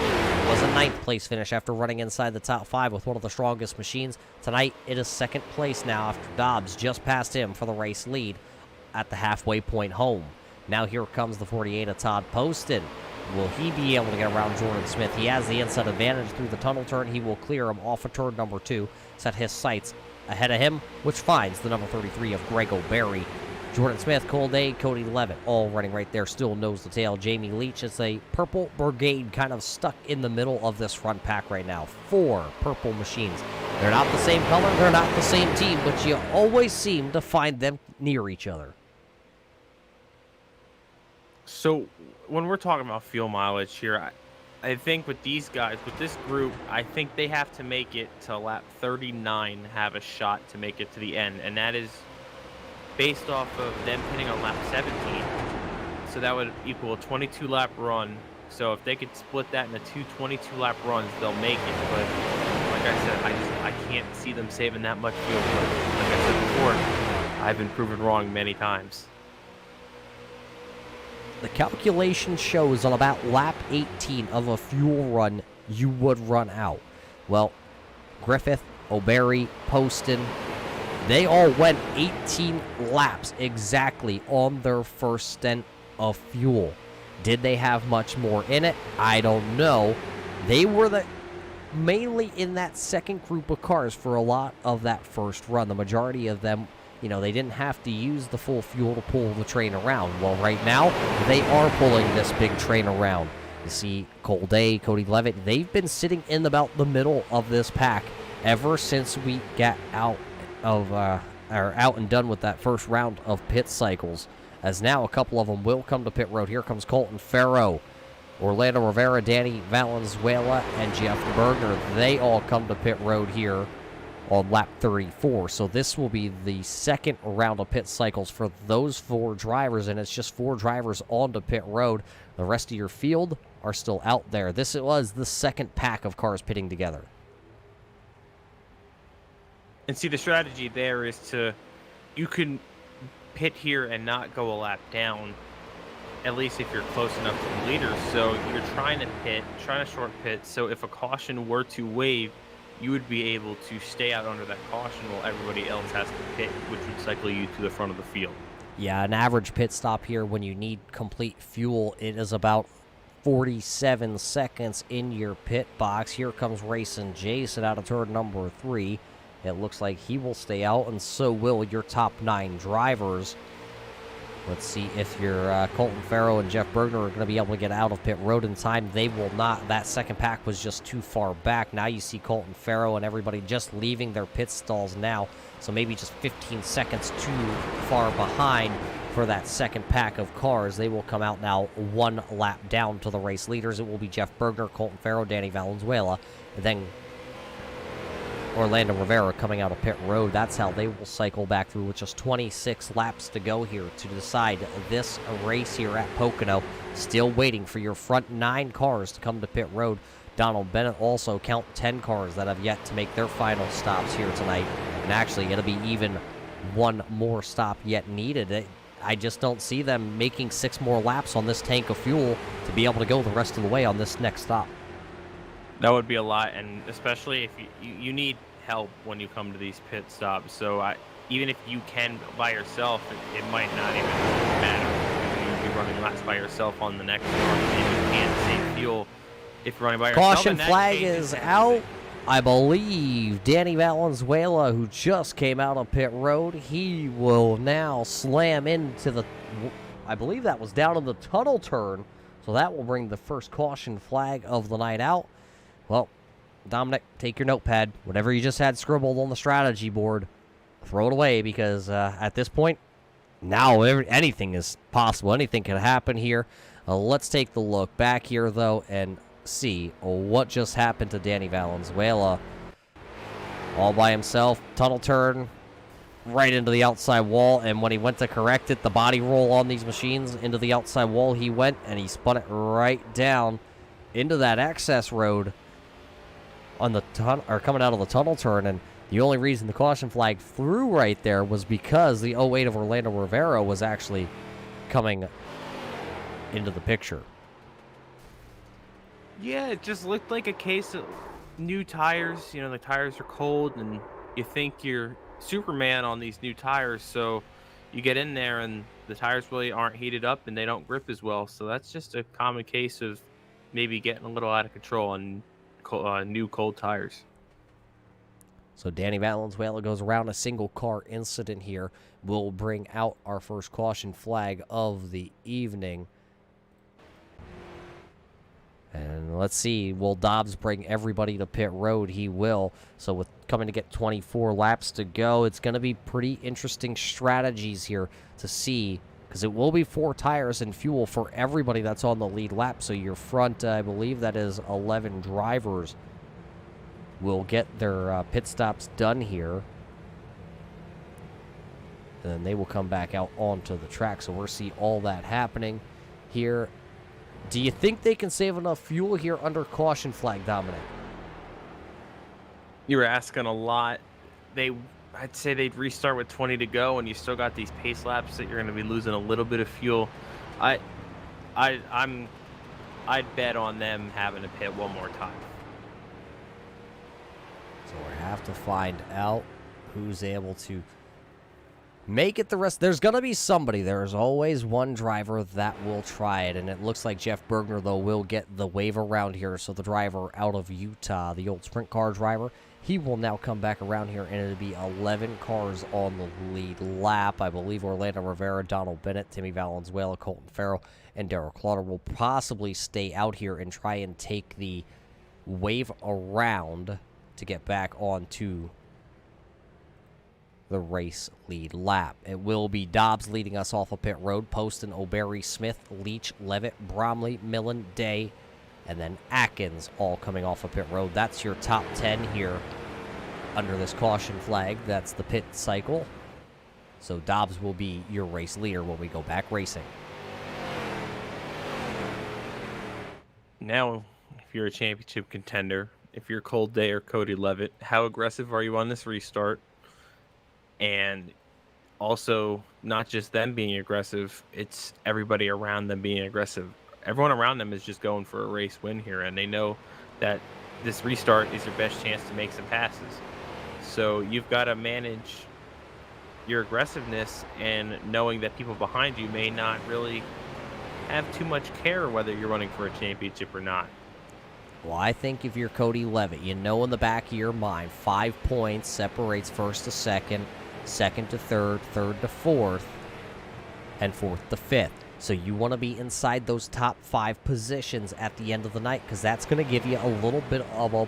was a 9th place finish after running inside the top 5 with one of the strongest machines. Tonight, it is 2nd place now after Dobbs just passed him for the race lead at the halfway point home. Now here comes the 48 of Todd Poston. Will he be able to get around Jordan Smith? He has the inside advantage through the tunnel turn. He will clear him off of turn number 2. Set his sights ahead of him, which finds the number 33 of Greg O'Berry. Jordan Smith, Cole Day, Cody Levitt, all running right there, still nose to tail. Jamie Leach, it's a purple brigade kind of stuck in the middle of this front pack right now. 4 purple machines. They're not the same color, they're not the same team, but you always seem to find them near each other. So when we're talking about fuel mileage here, I think with these guys, with this group, I think they have to make it to lap 39, have a shot to make it to the end. And that is based off of them hitting on lap 17. So that would equal a 22-lap run. So if they could split that into 2 22-lap runs, they'll make it. But like I said, I can't see them saving that much fuel. But like I said before, I've been proven wrong many times. The calculation shows on about lap 18 of a fuel run, you would run out. Well, Griffith, O'Berry, Poston, they all went 18 laps exactly on their first stint of fuel. Did they have much more in it? I don't know. They were mainly in that second group of cars for a lot of that first run. The majority of them, they didn't have to use the full fuel to pull the train around. Well, right now, they are pulling this big train around. You see Cole Day, Cody Levitt, they've been sitting in about the middle of this pack ever since we got out and done with that first round of pit cycles. As now a couple of them will come to pit road. Here comes Colton Farrow, Orlando Rivera, Danny Valenzuela, and Jeff Berger. They all come to pit road here on lap 34. So this will be the second round of pit cycles for those 4 drivers, and it's just 4 drivers onto pit road. The rest of your field are still out there. This was the second pack of cars pitting together. And see, the strategy there is you can pit here and not go a lap down, at least if you're close enough to the leaders. So you're trying to short pit. So if a caution were to wave, you would be able to stay out under that caution while everybody else has to pit, which would cycle you to the front of the field. Yeah, an average pit stop here when you need complete fuel, it is about 47 seconds in your pit box. Here comes Racing Jason out of turn number 3. It looks like he will stay out, and so will your top 9 drivers. Let's see if your Colton Farrow and Jeff Bergner are going to be able to get out of pit road in time. They will not. That second pack was just too far back. Now you see Colton Farrow and everybody just leaving their pit stalls now. So maybe just 15 seconds too far behind for that second pack of cars. They will come out now 1 lap down to the race leaders. It will be Jeff Bergner, Colton Farrow, Danny Valenzuela, and then Orlando Rivera coming out of pit road. That's how they will cycle back through with just 26 laps to go here to decide this race here at Pocono. Still waiting for your front 9 cars to come to pit road. Donald Bennett also count 10 cars that have yet to make their final stops here tonight. And actually, it'll be even 1 more stop yet needed. I just don't see them making 6 more laps on this tank of fuel to be able to go the rest of the way on this next stop. That would be a lot, and especially if you need help when you come to these pit stops. So even if you can by yourself, it might not even matter. You'll be running laps by yourself on the next run, and you can't save fuel if you're running by yourself. Caution flag is out. I believe Danny Valenzuela, who just came out on pit road, he will now slam into the, I believe that was down in the tunnel turn, so that will bring the first caution flag of the night out. Well, Dominic, take your notepad. Whatever you just had scribbled on the strategy board, throw it away, because at this point, now anything is possible. Anything can happen here. Let's take the look back here, though, and see what just happened to Danny Valenzuela. All by himself, tunnel turn, right into the outside wall, and when he went to correct it, the body roll on these machines, into the outside wall he went, and he spun it right down into that access road on the coming out of the tunnel turn. And the only reason the caution flag flew right there was because the 08 of Orlando Rivera was actually coming into the picture. Yeah, it just looked like a case of new tires. You know, the tires are cold, and you think you're Superman on these new tires, so you get in there and the tires really aren't heated up and they don't grip as well. So that's just a common case of maybe getting a little out of control on new cold tires. So Danny Valenzuela goes around. A single car incident here will bring out our first caution flag of the evening. And let's see, will Dobbs bring everybody to pit road? He will. So with coming to get 24 laps to go, it's going to be pretty interesting strategies here to see, because it will be 4 tires and fuel for everybody that's on the lead lap. So your front, I believe that is 11 drivers, will get their pit stops done here. And then they will come back out onto the track. So we'll see all that happening here. Do you think they can save enough fuel here under caution flag, Dominic? You were asking a lot. I'd say they'd restart with 20 to go, and you still got these pace laps that you're going to be losing a little bit of fuel. I'd bet on them having to pit one more time. So we have to find out who's able to make it the rest. There's going to be somebody. There's always one driver that will try it, and it looks like Jeff Bergner, though, will get the wave around here. So the driver out of Utah, the old sprint car driver, he will now come back around here, and it'll be 11 cars on the lead lap. I believe Orlando Rivera, Donald Bennett, Timmy Valenzuela, Colton Farrell, and Darrell Clauter will possibly stay out here and try and take the wave around to get back onto the race lead lap. It will be Dobbs leading us off of pit road, Poston, O'Berry, Smith, Leach, Levitt, Bromley, Millen, Day, and then Atkins all coming off of pit road. That's your top 10 here under this caution flag. That's the pit cycle. So Dobbs will be your race leader when we go back racing. Now, if you're a championship contender, if you're Cold Day or Cody Levitt, how aggressive are you on this restart? And also, not just them being aggressive, it's everybody around them being aggressive. Everyone around them is just going for a race win here, and they know that this restart is your best chance to make some passes. So you've got to manage your aggressiveness, and knowing that people behind you may not really have too much care whether you're running for a championship or not. Well, I think if you're Cody Levitt, you know in the back of your mind, 5 points separates first to second, second to third, third to fourth, and fourth to fifth. So you want to be inside those top 5 positions at the end of the night, because that's going to give you a little bit of a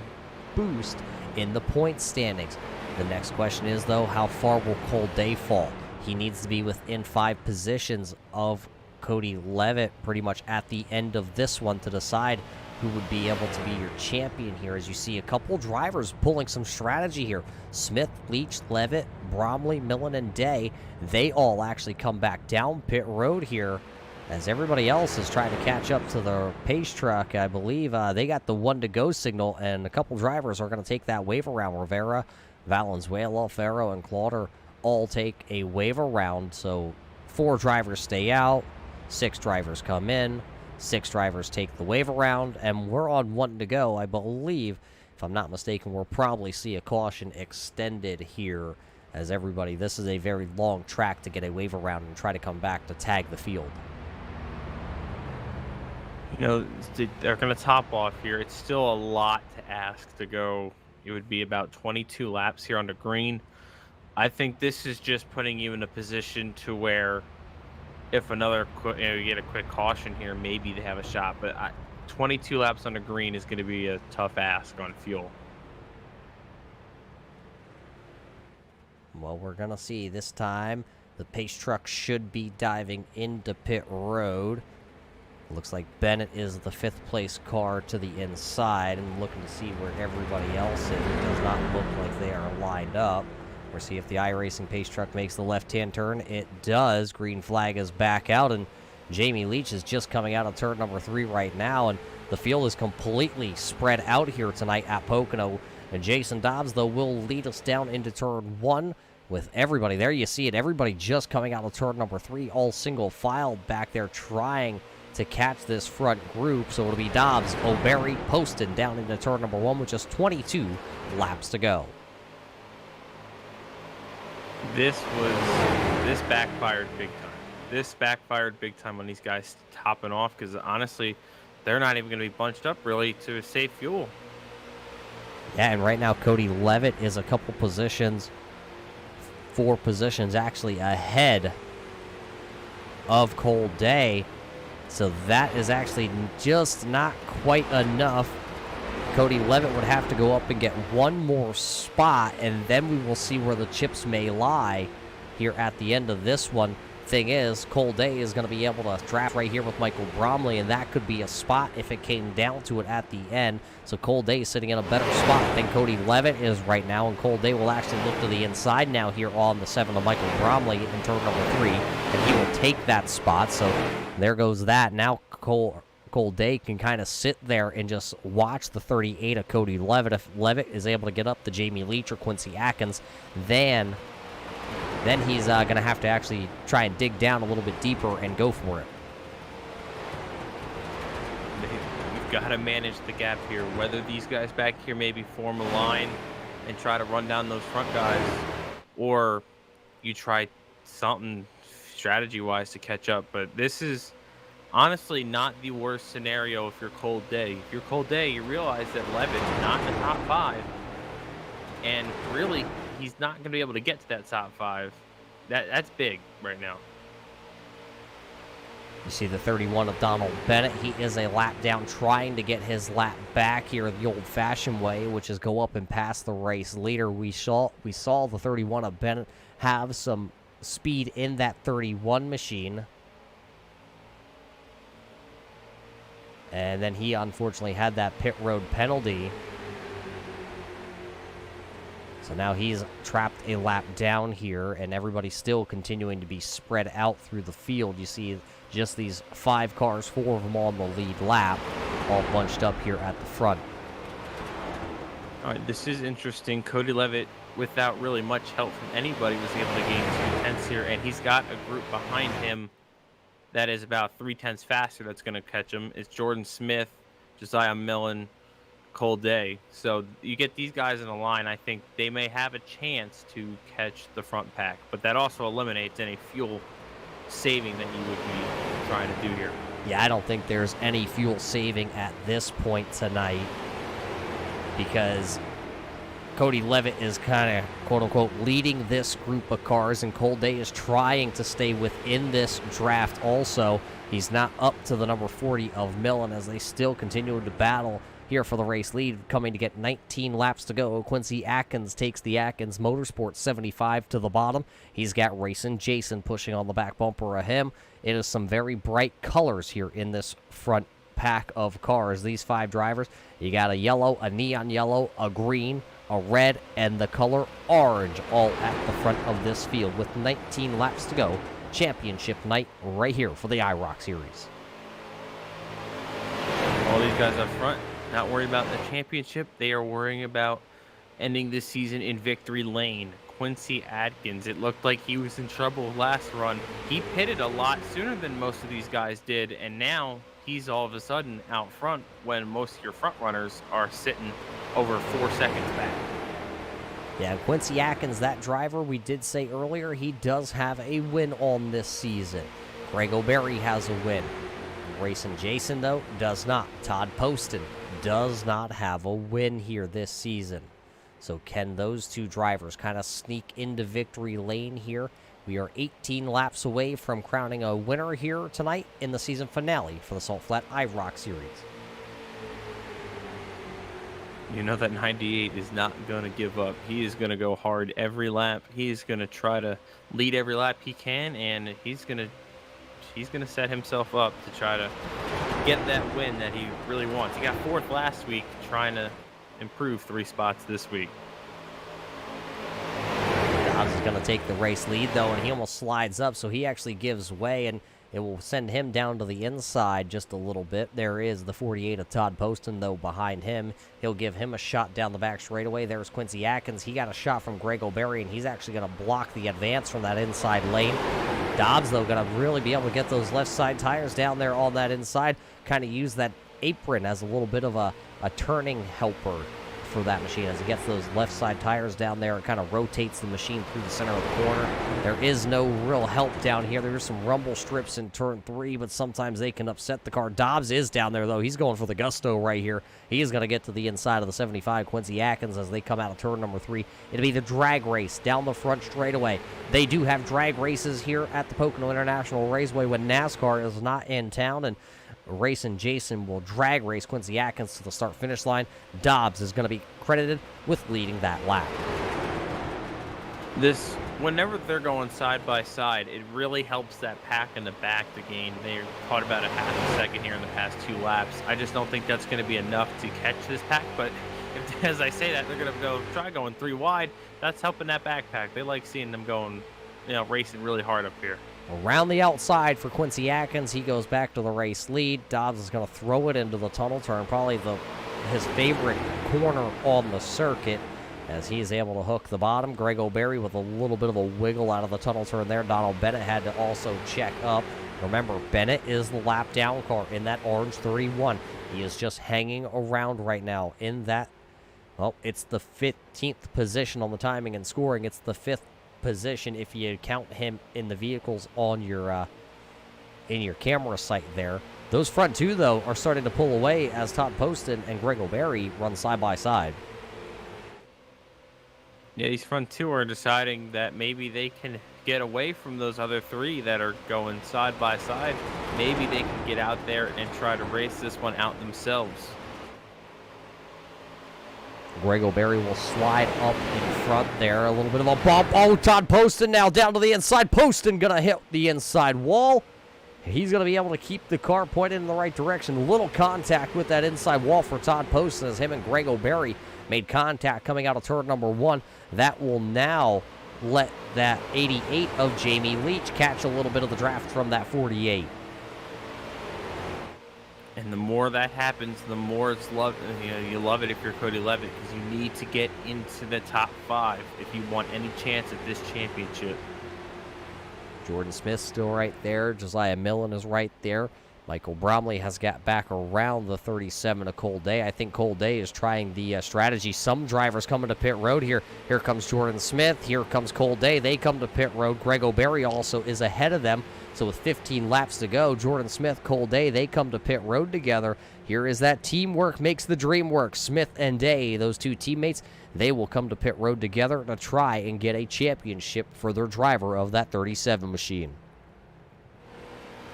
boost in the point standings. The next question is, though, how far will Cold Day fall? He needs to be within 5 positions of Cody Levitt pretty much at the end of this one to decide who would be able to be your champion here, as you see a couple drivers pulling some strategy here. Smith, Leach, Levitt, Bromley, Millen, and Day, they all actually come back down pit road here, as everybody else is trying to catch up to the pace truck. I believe they got the 1 to go signal, and a couple drivers are going to take that wave around. Rivera, Valenzuela, Farrow, and Clauter all take a wave around. So 4 drivers stay out, 6 drivers come in, 6 drivers take the wave around, and we're on 1 to go. I believe, if I'm not mistaken, we'll probably see a caution extended here as everybody, this is a very long track to get a wave around and try to come back to tag the field. You know, they're going to top off here. It's still a lot to ask to go. It would be about 22 laps here on the green. I think this is just putting you in a position to where if another, you get a quick caution here, maybe they have a shot. But 22 laps on the green is going to be a tough ask on fuel. Well, we're going to see this time. The pace truck should be diving into pit road. Looks like Bennett is the 5th place car to the inside, and looking to see where everybody else is. It does not look like they are lined up. We'll see if the iRacing pace truck makes the left-hand turn. It does. Green flag is back out, and Jamie Leach is just coming out of turn number 3 right now, and the field is completely spread out here tonight at Pocono. And Jason Dobbs, though, will lead us down into turn 1 with everybody. There you see it. Everybody just coming out of turn number 3, all single file back there trying to catch this front group. So it'll be Dobbs, O'Berry, Poston down into turn number 1 with just 22 laps to go. This backfired big time. This backfired big time on these guys topping off, because honestly, they're not even going to be bunched up really to save fuel. Yeah, and right now Cody Levitt is a couple positions, 4 positions actually ahead of Cole Day. So that is actually just not quite enough. Cody Levitt would have to go up and get one more spot, and then we will see where the chips may lie here at the end of this one. Thing is, Cole Day is going to be able to draft right here with Michael Bromley, and that could be a spot if it came down to it at the end. So Cole Day is sitting in a better spot than Cody Levitt is right now, and Cole Day will actually look to the inside now here on the 7 of Michael Bromley in turn number 3, and he will take that spot. So there goes that. Now Cole Day can kind of sit there and just watch the 38 of Cody Levitt. If Levitt is able to get up to Jamie Leach or Quincy Atkins, then he's going to have to actually try and dig down a little bit deeper and go for it. You've got to manage the gap here. Whether these guys back here maybe form a line and try to run down those front guys, or you try something strategy-wise to catch up. But this is honestly not the worst scenario if you're Cole Day. If you're Cole Day, you realize that Levitt's not in the top 5, and really, he's not going to be able to get to that top 5. That's big right now. You see the 31 of Donald Bennett. He is a lap down, trying to get his lap back here the old-fashioned way, which is go up and pass the race leader. We saw the 31 of Bennett have some speed in that 31 machine. And then he unfortunately had that pit road penalty. So now he's trapped a lap down here, and everybody's still continuing to be spread out through the field. You see just these 5 cars, 4 of them on the lead lap, all bunched up here at the front. All right, this is interesting. Cody Levitt, without really much help from anybody, was able to gain 2/10 here, and he's got a group behind him that is about 3/10 faster that's going to catch him. It's Jordan Smith, Josiah Millen, Cole Day. So you get these guys in a line, I think they may have a chance to catch the front pack, but that also eliminates any fuel saving that you would be trying to do here. Yeah, I don't think there's any fuel saving at this point tonight, because Cody Levitt is kind of, quote-unquote, leading this group of cars, and Cole Day is trying to stay within this draft also. He's not up to the number 40 of Millen, as they still continue to battle here for the race lead, coming to get 19 laps to go. Quincy Atkins takes the Atkins Motorsports 75 to the bottom. He's got Racing Jason pushing on the back bumper of him. It is some very bright colors here in this front pack of cars. These 5 drivers, you got a yellow, a neon yellow, a green, a red, and the color orange, all at the front of this field with 19 laps to go. Championship night right here for the IROC Series. All these guys up front, not worried about the championship. They are worrying about ending this season in victory lane. Quincy Atkins, it looked like he was in trouble last run. He pitted a lot sooner than most of these guys did, and now he's all of a sudden out front when most of your front runners are sitting over 4 seconds back. Yeah, Quincy Atkins, that driver we did say earlier, he does have a win on this season. Greg O'Berry has a win. Racing Jason, though, does not. Todd Poston does not have a win here this season. So can those two drivers kind of sneak into victory lane here? We are 18 laps away from crowning a winner here tonight in the season finale for the Salt Flat IROC Series. You know that 98 is not going to give up. He is going to go hard every lap. He's going to try to lead every lap he can, and he's going to set himself up to try to get that win that he really wants. He got 4th last week, trying to improve 3 spots this week. Dobbs is going to take the race lead, though, and he almost slides up, so he actually gives way, and it will send him down to the inside just a little bit. There is the 48 of Todd Poston, though, behind him. He'll give him a shot down the back straightaway. There's Quincy Atkins. He got a shot from Greg O'Berry, and he's actually going to block the advance from that inside lane. Dobbs, though, going to really be able to get those left side tires down there on that inside. Kind of use that apron as a little bit of a turning helper for that machine. As it gets those left side tires down there, it kind of rotates the machine through the center of the corner. There is no real help down here. There's some rumble strips in turn 3, but sometimes they can upset the car. Dobbs is down there, though. He's going for the gusto right here. He is going to get to the inside of the 75 Quincy Atkins as they come out of turn number 3. It'll be the drag race down the front straightaway. They do have drag races here at the Pocono International Raceway when NASCAR is not in town, and Racing Jason will drag race Quincy Atkins to the start-finish line. Dobbs is going to be credited with leading that lap. Whenever they're going side by side, it really helps that pack in the back to gain. They're caught about a half a second here in the past 2 laps. I just don't think that's going to be enough to catch this pack, but if, as I say that, they're going to try going 3 wide. That's helping that backpack. They like seeing them going, racing really hard up here. Around the outside for Quincy Atkins, he goes back to the race lead. Dobbs is going to throw it into the tunnel turn, probably his favorite corner on the circuit, as he is able to hook the bottom. Greg O'Berry with a little bit of a wiggle out of the tunnel turn there. Donald Bennett had to also check up. Remember, Bennett is the lap down car in that orange 31. He is just hanging around right now in that, well, it's the 15th position on the timing and scoring. It's the 5th position if you count him in the vehicles on your in your camera sight there. Those front 2, though, are starting to pull away as Todd Poston and Greg O'Berry run side by side. Yeah, these front 2 are deciding that maybe they can get away from those other 3 that are going side by side. Maybe they can get out there and try to race this one out themselves. Greg O'Berry will slide up in front there. A little bit of a bump. Oh, Todd Poston now down to the inside. Poston going to hit the inside wall. He's going to be able to keep the car pointed in the right direction. Little contact with that inside wall for Todd Poston as him and Greg O'Berry made contact coming out of turn number 1. That will now let that 88 of Jamie Leach catch a little bit of the draft from that 48. And the more that happens, the more it's loved. You love it if you're Cody Levitt, because you need to get into the top 5 if you want any chance at this championship. Jordan Smith still right there. Josiah Millen is right there. Michael Bromley has got back around the 37 of Cole Day. I think Cole Day is trying the strategy. Some drivers coming to pit road here. Here comes Jordan Smith. Here comes Cole Day. They come to pit road. Greg O'Berry also is ahead of them. So with 15 laps to go, Jordan Smith, Cole Day, they come to pit road together. Here is that teamwork makes the dream work. Smith and Day, those 2 teammates, they will come to pit road together to try and get a championship for their driver of that 37 machine.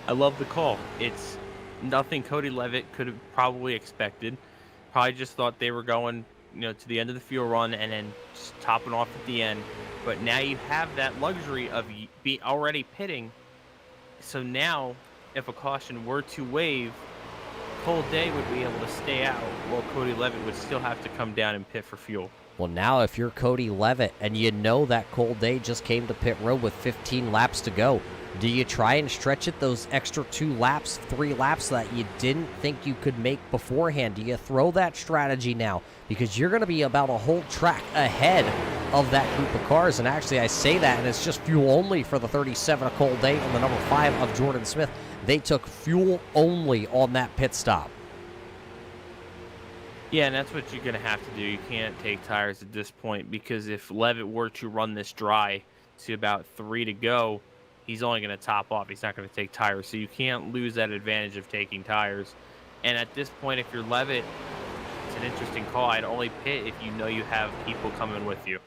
I love the call. It's nothing Cody Levitt could have probably expected. Probably just thought they were going, to the end of the fuel run and then just topping off at the end. But now you have that luxury of be already pitting. So now, if a caution were to wave, Cole Day would be able to stay out, while Cody Levitt would still have to come down and pit for fuel. Well, now if you're Cody Levitt and you know that Cole Day just came to pit road with 15 laps to go, do you try and stretch it those extra 2 laps, 3 laps that you didn't think you could make beforehand? Do you throw that strategy now? Because you're going to be about a whole track ahead of that group of cars. And actually, I say that, and it's just fuel only for the 37 of Cole Day and the number 5 of Jordan Smith. They took fuel only on that pit stop. Yeah, and that's what you're going to have to do. You can't take tires at this point because if Levitt were to run this dry to about 3 to go, he's only going to top off. He's not going to take tires. So you can't lose that advantage of taking tires. And at this point, if you're Levitt, it's an interesting call. I'd only pit if you know you have people coming with you.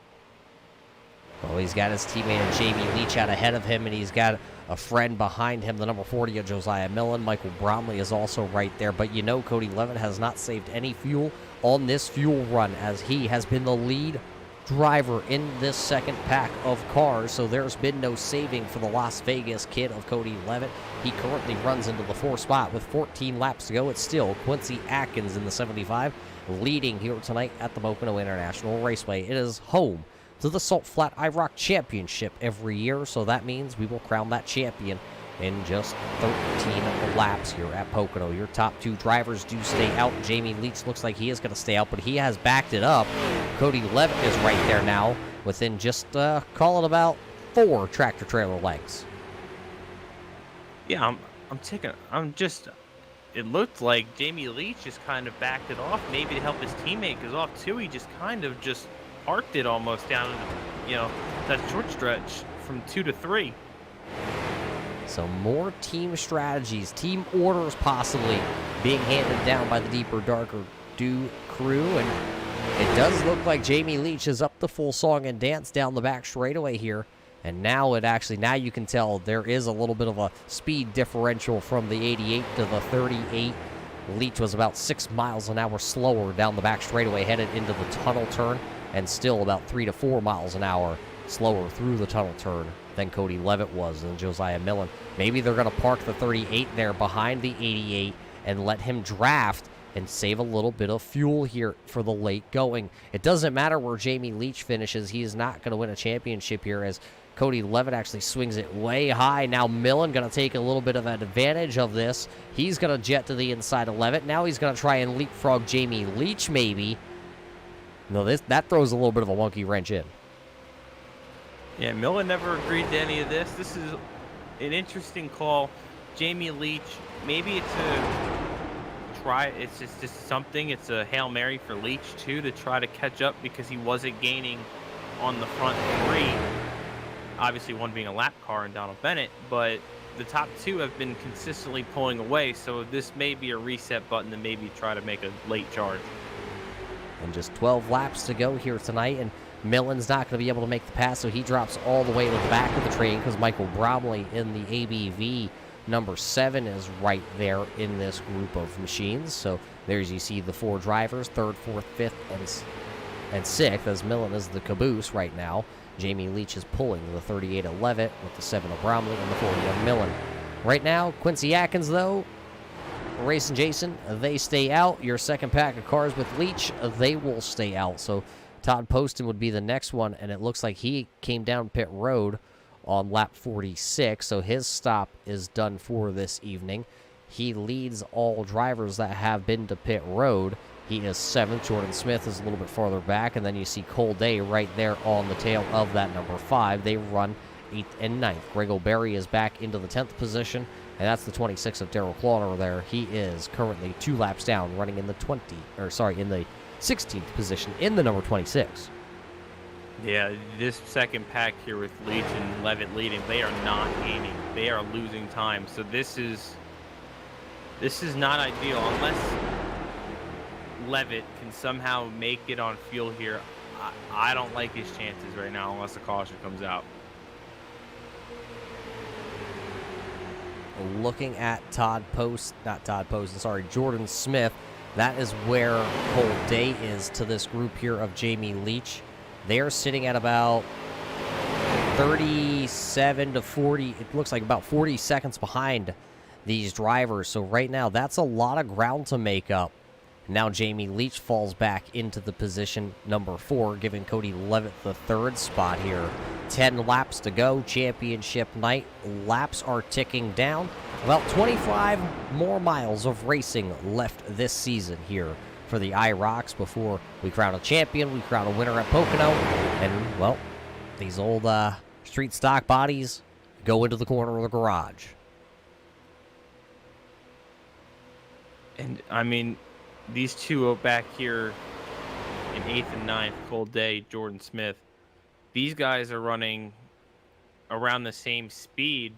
Well, he's got his teammate Jamie Leach out ahead of him, and he's got a friend behind him, the number 40 of Josiah Millen. Michael Bromley is also right there, but you know Cody Levitt has not saved any fuel on this fuel run, as he has been the lead driver in this second pack of cars, so there's been no saving for the Las Vegas kid of Cody Levitt. He currently runs into the 4th spot with 14 laps to go. It's still Quincy Atkins in the 75 leading here tonight at the Pocono International Raceway. It is home to the Salt Flat IROC Championship every year, so that means we will crown that champion in just 13 laps here at Pocono. Your top 2 drivers do stay out. Jamie Leach looks like he is going to stay out, but he has backed it up. Cody Levitt is right there now within just, call it about 4 tractor-trailer lengths. Yeah, it looked like Jamie Leach just kind of backed it off, maybe to help his teammate, because off 2, he just kind of just parked it almost down, that short stretch from 2 to 3. So more team strategies, team orders possibly being handed down by the Deeper Darker Do crew, and it does look like Jamie Leach is up the full song and dance down the back straightaway here. And now you can tell there is a little bit of a speed differential from the 88 to the 38. Leach was about 6 miles an hour slower down the back straightaway headed into the tunnel turn, and still about 3 to 4 miles an hour slower through the tunnel turn than Cody Levitt was and Josiah Millen. Maybe they're going to park the 38 there behind the 88 and let him draft and save a little bit of fuel here for the late going. It doesn't matter where Jamie Leach finishes. He is not going to win a championship here, as Cody Levitt actually swings it way high. Now Millen going to take a little bit of an advantage of this. He's going to jet to the inside of Levitt. Now he's going to try and leapfrog Jamie Leach maybe. No, that throws a little bit of a wonky wrench in. Yeah, Millen never agreed to any of this. This is an interesting call. Jamie Leach, maybe it's just something. It's a Hail Mary for Leach, too, to try to catch up because he wasn't gaining on the front 3. Obviously, one being a lap car and Donald Bennett, but the top 2 have been consistently pulling away, so this may be a reset button to maybe try to make a late charge. And just 12 laps to go here tonight, and Millen's not going to be able to make the pass, so he drops all the way to the back of the train because Michael Bromley in the ABV number 7 is right there in this group of machines. So there's, you see the 4 drivers, 3rd, 4th, 5th, and 6th, as Millen is the caboose right now. Jamie Leach is pulling the 38 of Levitt with the 7 of Bromley and the 40 of Millen. Right now, Quincy Atkins, though, Race and Jason, they stay out. Your second pack of cars with Leach, they will stay out. So Todd Poston would be the next one, and it looks like he came down pit road on lap 46, so his stop is done for this evening. He leads all drivers that have been to pit road. He is 7th. Jordan Smith is a little bit farther back, and then you see Cole Day right there on the tail of that number 5. They run 8th and 9th. Greg O'Berry is back into the 10th position, and that's the 26 of Darrell Clauner there. He is currently 2 laps down, running in the 16th position in the number 26. Yeah, this second pack here with Leach and Levitt leading, they are not gaining. They are losing time. So this is not ideal unless Levitt can somehow make it on fuel here. I don't like his chances right now unless the caution comes out. Looking at Jordan Smith, that is where Cole Day is to this group here of Jamie Leach. They are sitting at about 37 to 40. It looks like about 40 seconds behind these drivers. So right now, that's a lot of ground to make up. Now Jamie Leach falls back into the position number 4, giving Cody Levitt the 3rd spot here. 10 laps to go, championship night. Laps are ticking down. About 25 more miles of racing left this season here for the IROCs before we crown a champion, we crown a winner at Pocono. And, well, these old street stock bodies go into the corner of the garage. And, I mean, these two back here in 8th and 9th, Cold Day, Jordan Smith, these guys are running around the same speed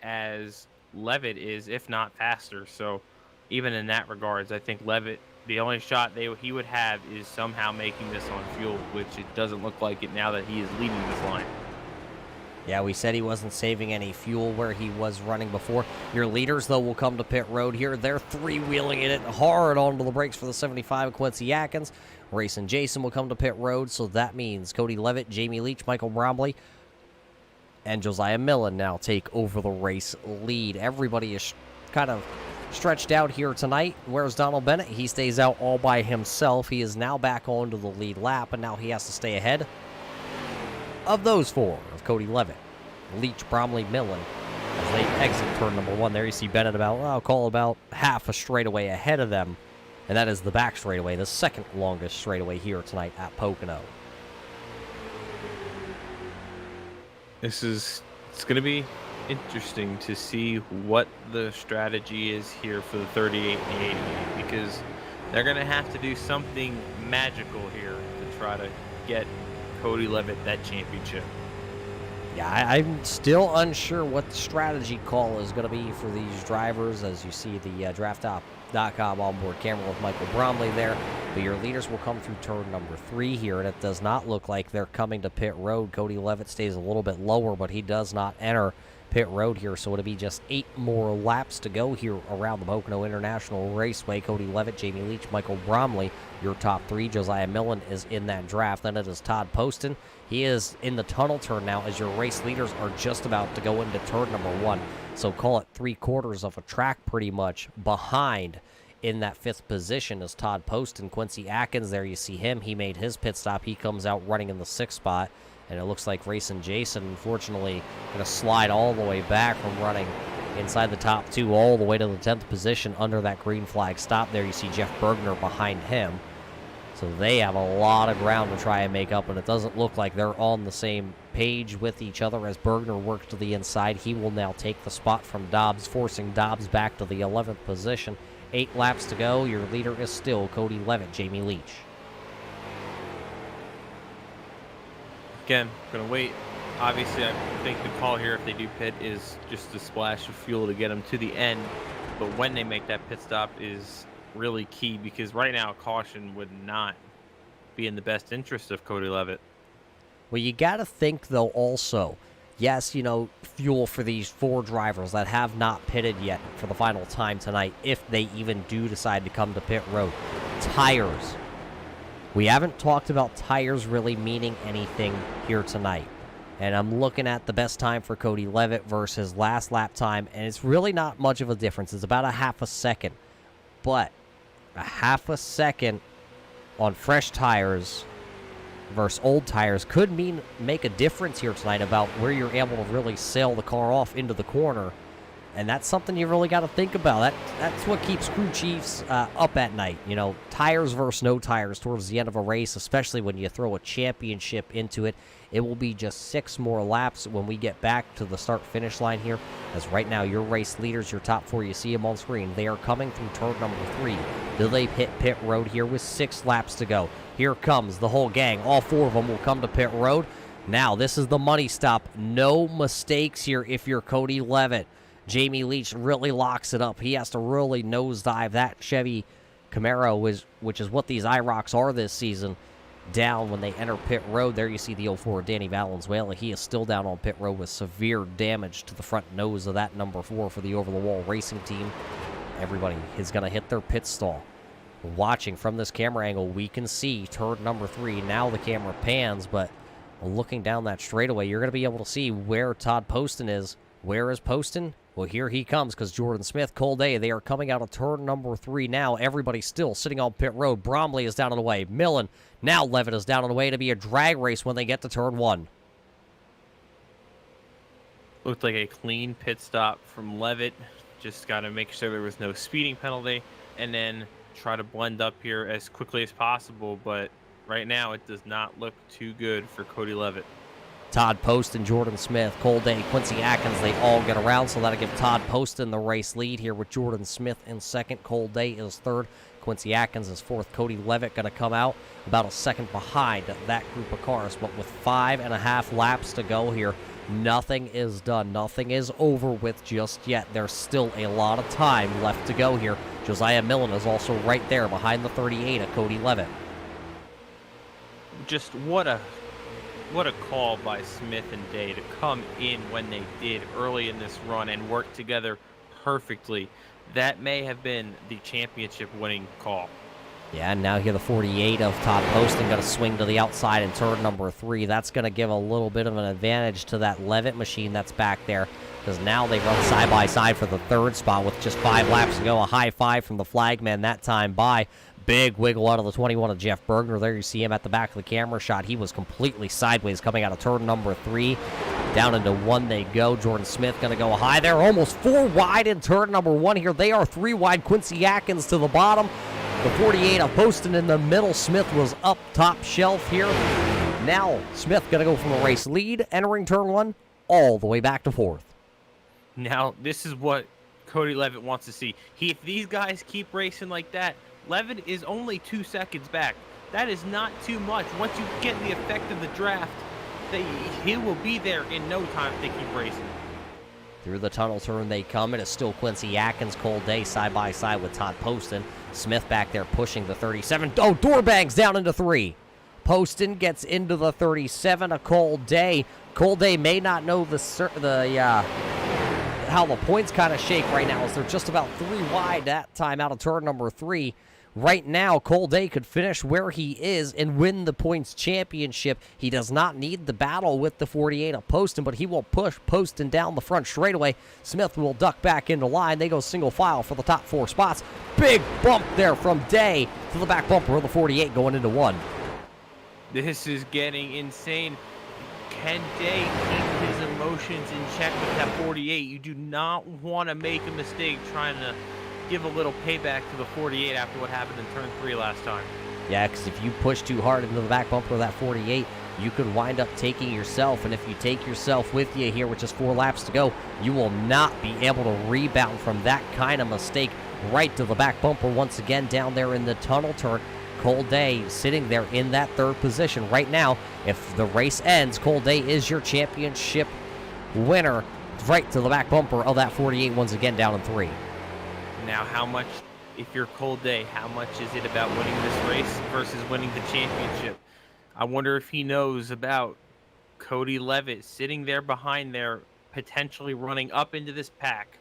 as Levitt is, if not faster. So even in that regards, I think Levitt, the only shot he would have is somehow making this on fuel, which it doesn't look like it now that he is leading this line. Yeah, we said he wasn't saving any fuel where he was running before. Your leaders, though, will come to pit road here. They're three-wheeling it hard onto the brakes for the 75, Quincy Atkins. Racing Jason will come to pit road, so that means Cody Levitt, Jamie Leach, Michael Bromley, and Josiah Millen now take over the race lead. Everybody is kind of stretched out here tonight. Where's Donald Bennett? He stays out all by himself. He is now back onto the lead lap, and now he has to stay ahead of those four, of Cody Levitt, Leach, Bromley, Millen, as they exit turn number 1. There you see Bennett about half a straightaway ahead of them, and that is the back straightaway, the second longest straightaway here tonight at Pocono. It's going to be interesting to see what the strategy is here for the 38 and the 88, because they're going to have to do something magical here to try to get Cody Levitt that championship. Yeah, I'm still unsure what the strategy call is going to be for these drivers, as you see the DraftTop.com onboard camera with Michael Bromley there. But your leaders will come through turn number 3 here, and it does not look like they're coming to pit road. Cody Levitt stays a little bit lower, but he does not enter pit road here, so it'll be just 8 more laps to go here around the Pocono International Raceway. Cody Levitt, Jamie Leach, Michael Bromley, your top 3. Josiah Millen is in that draft. Then it is Todd Poston. He is in the tunnel turn now, as your race leaders are just about to go into turn number 1. So call it 3/4 of a track pretty much behind. In that 5th position is Todd Poston. Quincy Atkins, there you see him. He made his pit stop. He comes out running in the 6th spot. And it looks like Racing Jason, unfortunately, going to slide all the way back from running inside the top 2 all the way to the 10th position under that green flag stop. There you see Jeff Bergner behind him. So they have a lot of ground to try and make up, and it doesn't look like they're on the same page with each other as Bergner works to the inside. He will now take the spot from Dobbs, forcing Dobbs back to the 11th position. 8 laps to go. Your leader is still Cody Levitt, Jamie Leach. Again, going to wait. Obviously, I think the call here, if they do pit, is just a splash of fuel to get them to the end. But when they make that pit stop is really key, because right now, caution would not be in the best interest of Cody Levitt. Well, you got to think, though, also, yes, fuel for these 4 drivers that have not pitted yet for the final time tonight, if they even do decide to come to pit road. Tires. We haven't talked about tires really meaning anything here tonight. And I'm looking at the best time for Cody Levitt versus his last lap time, and it's really not much of a difference. It's about a half a second. But a half a second on fresh tires versus old tires could make a difference here tonight about where you're able to really sail the car off into the corner. And that's something you really got to think about. That's what keeps crew chiefs up at night. Tires versus no tires towards the end of a race, especially when you throw a championship into it. It will be just 6 more laps when we get back to the start-finish line here. As right now, your race leaders, your top 4, you see them on screen. They are coming through turn number 3. Do they hit pit road here with 6 laps to go? Here comes the whole gang. All 4 of them will come to pit road. Now, this is the money stop. No mistakes here if you're Cody Levitt. Jamie Leach really locks it up. He has to really nosedive that Chevy Camaro, which is what these IROCs are this season, down when they enter pit road. There you see the 04 Danny Valenzuela. He is still down on pit road with severe damage to the front nose of that number 4 for the over-the-wall racing team. Everybody is going to hit their pit stall. Watching from this camera angle, we can see turn number 3. Now the camera pans, but looking down that straightaway, you're going to be able to see where Todd Poston is. Where is Poston? Well, here he comes, because Jordan Smith, Cole Day, they are coming out of turn number 3 now. Everybody's still sitting on pit road. Bromley is down on the way. Millen, now Levitt is down on the way to be a drag race when they get to turn 1. Looked like a clean pit stop from Levitt. Just got to make sure there was no speeding penalty, and then try to blend up here as quickly as possible. But right now, it does not look too good for Cody Levitt. Todd Poston, Jordan Smith, Cole Day, Quincy Atkins, they all get around, so that'll give Todd Poston the race lead here with Jordan Smith in second. Cole Day is third. Quincy Atkins is fourth. Cody Levitt going to come out about a second behind that group of cars, but with 5.5 laps to go here, nothing is done. Nothing is over with just yet. There's still a lot of time left to go here. Josiah Millen is also right there behind the 38 of Cody Levitt. Just what a call by Smith and Day to come in when they did early in this run and work together perfectly. That may have been the championship winning call. Yeah, and now here the 48 of Todd Poston going to swing to the outside in turn number 3. That's going to give a little bit of an advantage to that Levitt machine that's back there, because now they run side by side for the third spot with just 5 laps to go. A high five from the flagman that time by. Big wiggle out of the 21 of Jeff Bergner. There you see him at the back of the camera shot. He was completely sideways coming out of turn number 3. Down into 1 they go. Jordan Smith going to go high there. Almost 4 wide in turn number 1 here. They are 3 wide. Quincy Atkins to the bottom. The 48 of Poston in the middle. Smith was up top shelf here. Now Smith going to go from a race lead, entering turn 1, all the way back to 4th. Now, this is what Cody Levitt wants to see. If these guys keep racing like that, Levitt is only 2 seconds back. That is not too much. Once you get the effect of the draft, he will be there in no time if they keep racing. Through the tunnel turn they come, and it's still Quincy Atkins, Cole Day side by side with Todd Poston. Smith back there pushing the 37. Oh, door bangs down into 3. Poston gets into the 37 of Cole Day. Cole Day may not know how the points kind of shake right now, as they're just about 3 wide that time out of turn number 3. Right now, Cole Day could finish where he is and win the points championship. He does not need the battle with the 48 of Poston, but he will push Poston down the front straightaway. Smith will duck back into line. They go single file for the top 4 spots. Big bump there from Day to the back bumper of the 48 going into 1. This is getting insane. Can Day keep his emotions in check with that 48? You do not want to make a mistake trying to give a little payback to the 48 after what happened in turn 3 last time. Yeah, because if you push too hard into the back bumper of that 48, you could wind up taking yourself, and if you take yourself with you here with just 4 laps to go, you will not be able to rebound from that kind of mistake. Right to the back bumper once again down there in the tunnel turn. Cole Day sitting there in that 3rd position right now. If the race ends, Cole Day is your championship winner. Right to the back bumper of that 48 once again down in 3. Now, how much, if you're Cole Day, how much is it about winning this race versus winning the championship? I wonder if he knows about Cody Levitt sitting there behind there, potentially running up into this pack.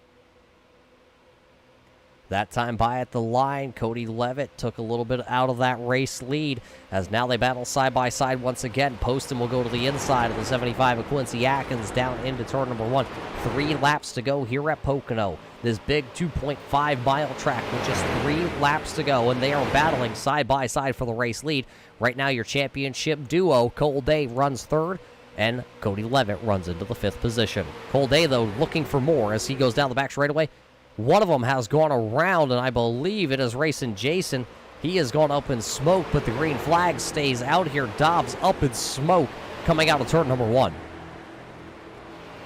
That time by at the line, Cody Levitt took a little bit out of that race lead, as now they battle side by side once again. Poston will go to the inside of the 75 of Quincy Atkins down into turn number 1. 3 laps to go here at Pocono. This big 2.5-mile track with just 3 laps to go, and they are battling side by side for the race lead. Right now, your championship duo, Cole Day runs 3rd, and Cody Levitt runs into the 5th position. Cole Day, though, looking for more as he goes down the back straightaway. One of them has gone around, and I believe it is Racing Jason. He has gone up in smoke, but the green flag stays out here. Dobbs up in smoke coming out of turn number 1.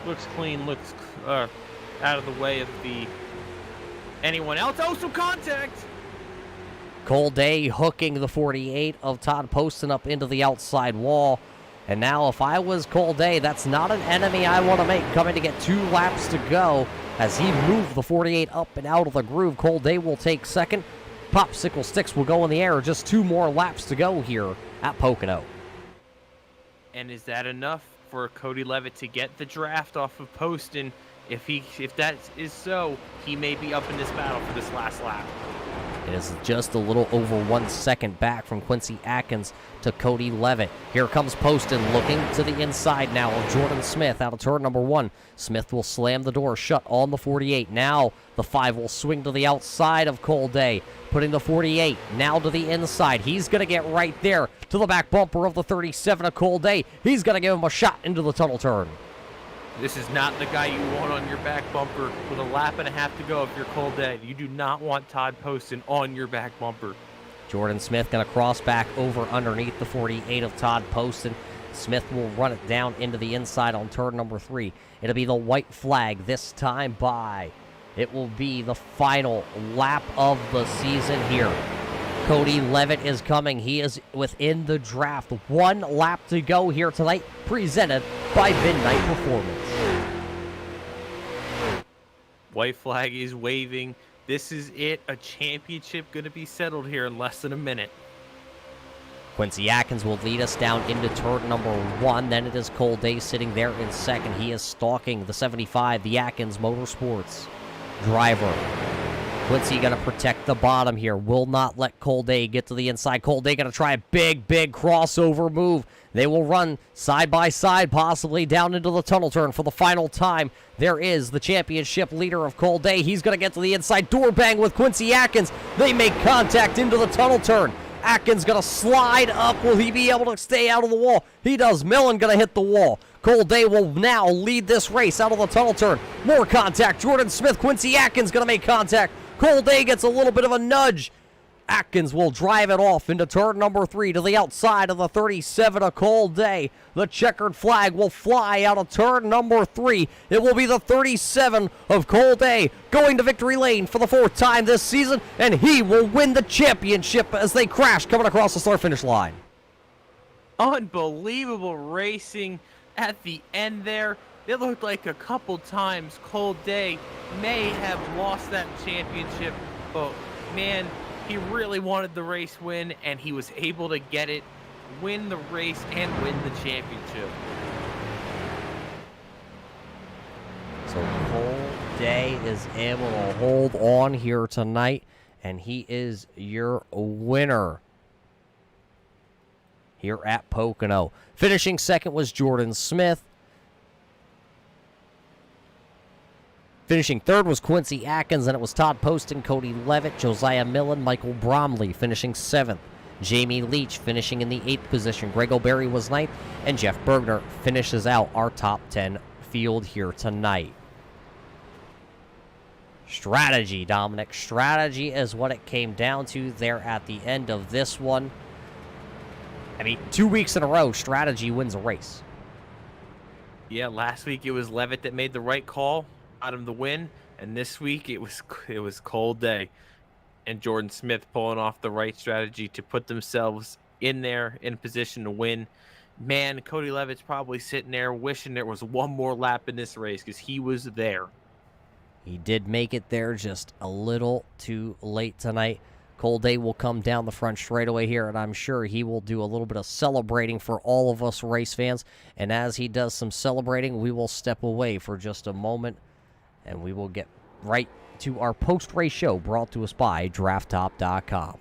Looks clean, looks out of the way of anyone else. Oh, some contact! Cole Day hooking the 48 of Todd Poston up into the outside wall. And now if I was Cole Day, that's not an enemy I want to make coming to get 2 laps to go. As he moved the 48 up and out of the groove, Cole Day will take 2nd. Popsicle sticks will go in the air. Just 2 more laps to go here at Pocono. And is that enough for Cody Levitt to get the draft off of Poston? If that is so, he may be up in this battle for this last lap. It is just a little over 1 second back from Quincy Atkins to Cody Levitt. Here comes Poston looking to the inside now of Jordan Smith out of turn number 1. Smith will slam the door shut on the 48. Now the 5 will swing to the outside of Cole Day, putting the 48 now to the inside. He's going to get right there to the back bumper of the 37 of Cole Day. He's going to give him a shot into the tunnel turn. This is not the guy you want on your back bumper with a lap and a half to go if you're Cole Day. You do not want Todd Poston on your back bumper. Jordan Smith going to cross back over underneath the 48 of Todd Poston Smith will run it down into the inside on turn number 3. It'll be the white flag this time by. It will be the final lap of the season here. Cody Levitt is coming. He is within the draft. 1 lap to go here tonight, presented by Midnight Performance. White flag is waving. This is it. A championship going to be settled here in less than a minute. Quincy Atkins will lead us down into turn number 1. Then it is Cole Day sitting there in second. He is stalking the 75, the Atkins Motorsports driver. Quincy going to protect the bottom here. Will not let Cole Day get to the inside. Cole Day going to try a big crossover move. They will run side by side, possibly down into the tunnel turn for the final time. There is the championship leader of Cole Day. He's going to get to the inside. Door bang with Quincy Atkins. They make contact into the tunnel turn. Atkins going to slide up. Will he be able to stay out of the wall? He does. Millen going to hit the wall. Cole Day will now lead this race out of the tunnel turn. More contact. Jordan Smith, Quincy Atkins going to make contact. Cole Day gets a little bit of a nudge. Atkins will drive it off into turn number 3 to the outside of the 37 of Cole Day. The checkered flag will fly out of turn number 3. It will be the 37 of Cole Day going to victory lane for the 4th time this season, and he will win the championship as they crash coming across the start-finish line. Unbelievable racing at the end there. It looked like a couple times Cole Day may have lost that championship, but man, he really wanted the race win, and he was able to get it, win the race, and win the championship. So Cole Day is able to hold on here tonight, and he is your winner here at Pocono. Finishing second was Jordan Smith. Finishing third was Quincy Atkins, and it was Todd Poston, Cody Levitt, Josiah Millen, Michael Bromley finishing 7th. Jamie Leach finishing in the 8th position. Greg O'Berry was 9th, and Jeff Bergner finishes out our top 10 field here tonight. Strategy, Dominic. Strategy is what it came down to there at the end of this one. I mean, 2 weeks in a row, strategy wins a race. Yeah, last week it was Levitt that made the right call, got him the win, and this week it was Cole Day and Jordan Smith pulling off the right strategy to put themselves in there in position to win. Man, Cody Levitt's probably sitting there wishing there was one more lap in this race because he was there. He did make it there, just a little too late tonight. Cole Day will come down the front straightaway here, and I'm sure he will do a little bit of celebrating for all of us race fans. And as he does some celebrating, we will step away for just a moment, and we will get right to our post-race show brought to us by DraftTop.com.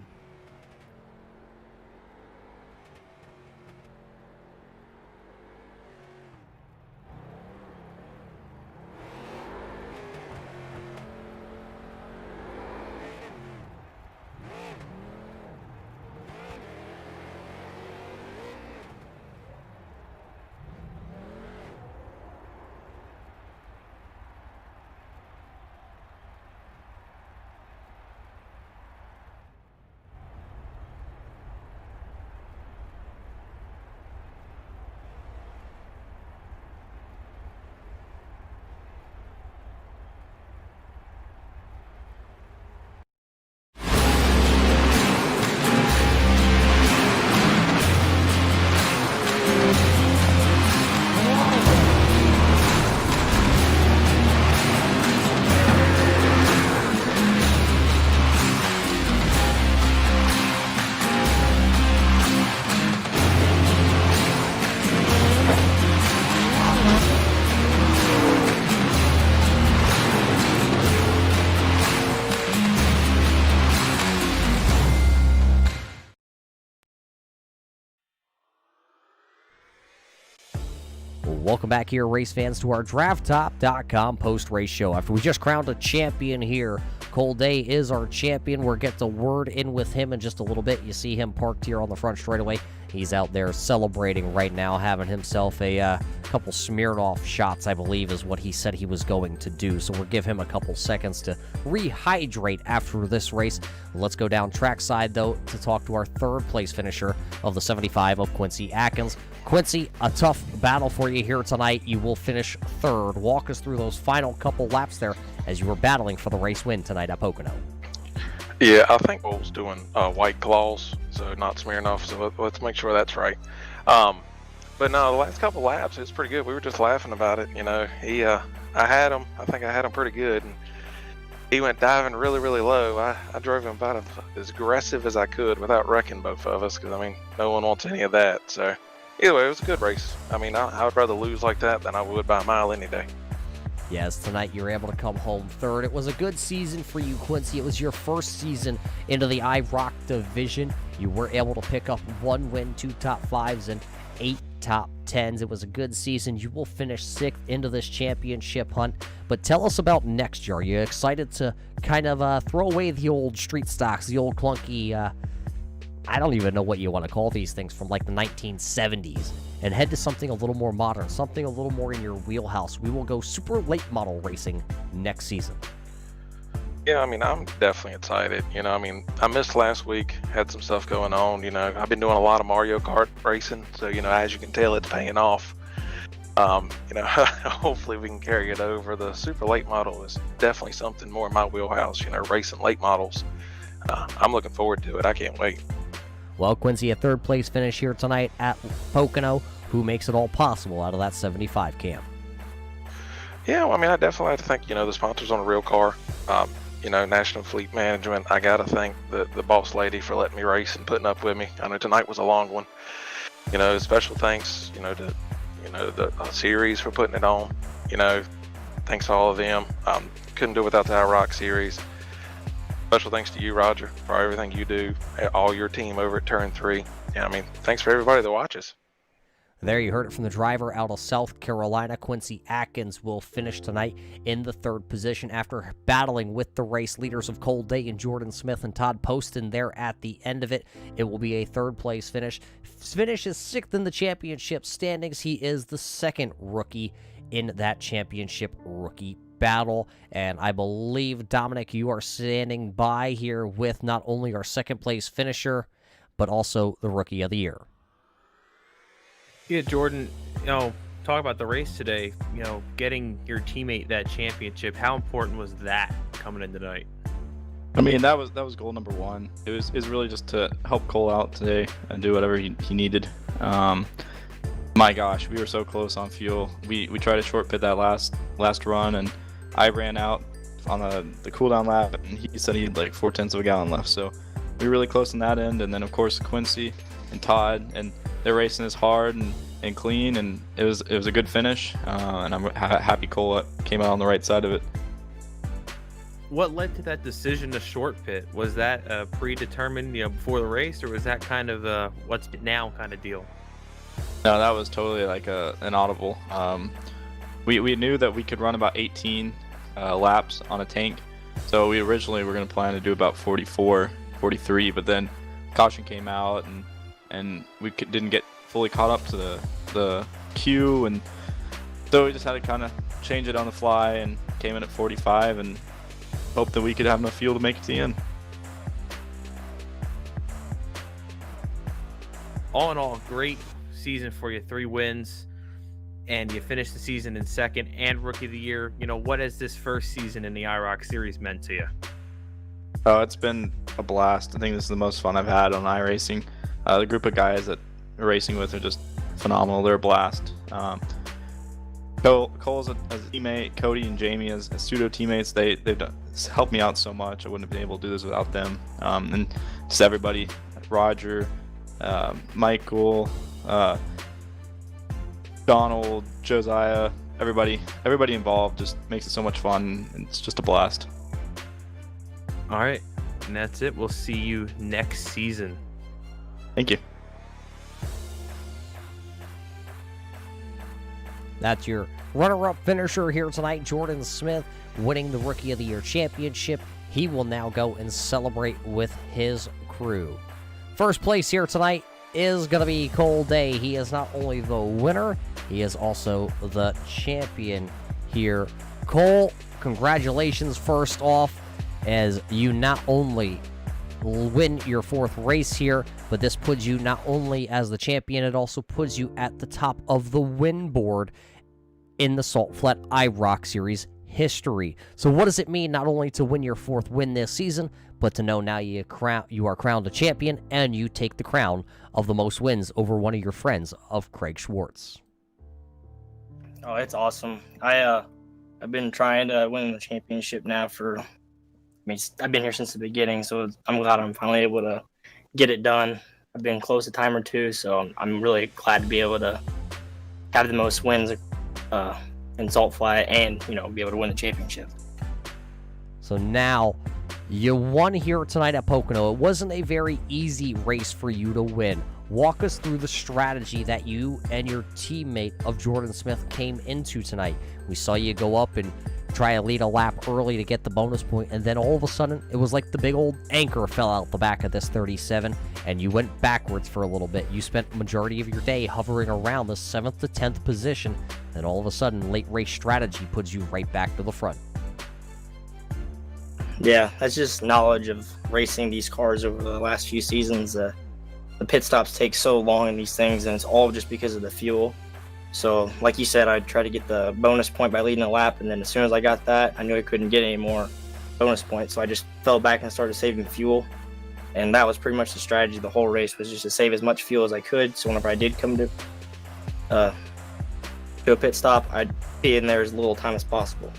Welcome back here, race fans, to our DraftTop.com post-race show. After we just crowned a champion here, Cole Day is our champion. We'll get the word in with him in just a little bit. You see him parked here on the front straightaway. He's out there celebrating right now, having himself a couple smeared off shots, I believe, is what he said he was going to do. So we'll give him a couple seconds to rehydrate after this race. Let's go down trackside, though, to talk to our third-place finisher of the 75 of Quincy Atkins. Quincy, a tough battle for you here tonight. You will finish third. Walk us through those final couple laps there as you were battling for the race win tonight at Pocono. Yeah, I think Bull's doing white claws, so not smearing off, so let's make sure that's right. But no, the last couple laps, it's pretty good. We were just laughing about it, you know. I think I had him pretty good, and he went diving really, really low. I drove him about as aggressive as I could without wrecking both of us, because, I mean, no one wants any of that. So, either way, it was a good race. I mean, I would rather lose like that than I would by a mile any day. Yes, tonight you were able to come home third. It was a good season for you, Quincy. It was your first season into the IROC division. You were able to pick up 1 win, 2 top 5s, and 8 top 10s. It was a good season. You will finish 6th into this championship hunt. But tell us about next year. Are you excited to kind of throw away the old street stocks, the old clunky, I don't even know what you want to call these things, from like the 1970s, and head to something a little more modern, something a little more in your wheelhouse? We will go super late model racing next season. Yeah, I mean, I'm definitely excited. You know, I mean, I missed last week, had some stuff going on. You know, I've been doing a lot of Mario Kart racing, so, you know, as you can tell, it's paying off. You know, hopefully we can carry it over. The super late model is definitely something more in my wheelhouse, you know, racing late models. I'm looking forward to it. I can't wait. Well, Quincy, a third-place finish here tonight at Pocono. Who makes it all possible out of that 75 cam? Yeah, well, I mean, I definitely have to thank, you know, the sponsors on a real car. You know, National Fleet Management. I got to thank the boss lady for letting me race and putting up with me. I know tonight was a long one. You know, special thanks, you know, to, you know, the series for putting it on. You know, thanks to all of them. Couldn't do it without the IROC series. Special thanks to you, Roger, for everything you do, all your team over at Turn 3. Yeah, I mean, thanks for everybody that watches. There you heard it from the driver out of South Carolina. Quincy Atkins will finish tonight in the third position after battling with the race leaders of Cole Day and Jordan Smith and Todd Poston there at the end of it. It will be a third-place finish. Finishes 6th in the championship standings. He is the second rookie in that championship rookie battle, and I believe, Dominic, you are standing by here with not only our second-place finisher, but also the Rookie of the Year. Yeah, Jordan, you know, talk about the race today, you know, getting your teammate that championship. How important was that coming in tonight? I mean, that was goal number 1. It was really just to help Cole out today and do whatever he needed. My gosh, we were so close on fuel. We tried to short pit that last run, and I ran out on the cooldown lap, and he said he had like 4/10 of a gallon left. So we were really close on that end. And then of course Quincy and Todd, and they're racing as hard and clean, and it was a good finish. And I'm happy Cole came out on the right side of it. What led to that decision to short pit? Was that predetermined, you know, before the race, or was that kind of a what's it now kind of deal? No, that was totally like an audible. We knew that we could run about 18 laps on a tank, so we originally were going to plan to do about 44, 43, but then caution came out, and we didn't get fully caught up to the queue, and so we just had to kind of change it on the fly and came in at 45 and hoped that we could have enough fuel to make it to the end. All in all, great season for you. 3 wins, and you finished the season in second and Rookie of the Year. You know, what has this first season in the IROC series meant to you? Oh, it's been a blast. I think this is the most fun I've had on iRacing. The group of guys that we're racing with are just phenomenal. They're a blast. Cole's a teammate, Cody and Jamie as pseudo teammates. They've helped me out so much. I wouldn't have been able to do this without them. And just everybody, Roger, Michael, Donald, Josiah, everybody involved just makes it so much fun. It's just a blast. All right, and that's it. We'll see you next season. Thank you. That's your runner-up finisher here tonight, Jordan Smith, winning the Rookie of the Year championship. He will now go and celebrate with his crew. First place here tonight, is going to be Cole Day. He is not only the winner, he is also the champion here. Cole, congratulations first off, as you not only win your 4th race here, but this puts you not only as the champion, it also puts you at the top of the win board in the Salt Flat IROC Series history. So what does it mean not only to win your 4th win this season, but to know now you are crowned a champion and you take the crown of the most wins over one of your friends of Craig Schwartz? Oh, it's awesome. I've been trying to win the championship now I've been here since the beginning, so I'm glad I'm finally able to get it done. I've been close a time or two, so I'm really glad to be able to have the most wins in Salt Flat and, be able to win the championship. So now you won here tonight at Pocono. It wasn't a very easy race for you to win. Walk us through the strategy that you and your teammate of Jordan Smith came into tonight. We saw you go up and try to lead a lap early to get the bonus point, and then all of a sudden it was like the big old anchor fell out the back of this 37 and you went backwards for a little bit. You spent the majority of your day hovering around the 7th to 10th position, and all of a sudden late race strategy puts you right back to the front. Yeah, that's just knowledge of racing these cars over the last few seasons. The pit stops take so long in these things, and it's all just because of the fuel. So, like you said, I tried to get the bonus point by leading a lap, and then as soon as I got that, I knew I couldn't get any more bonus points. So I just fell back and started saving fuel, and that was pretty much the strategy. The whole race was just to save as much fuel as I could, so whenever I did come to a pit stop, I'd be in there as little time as possible.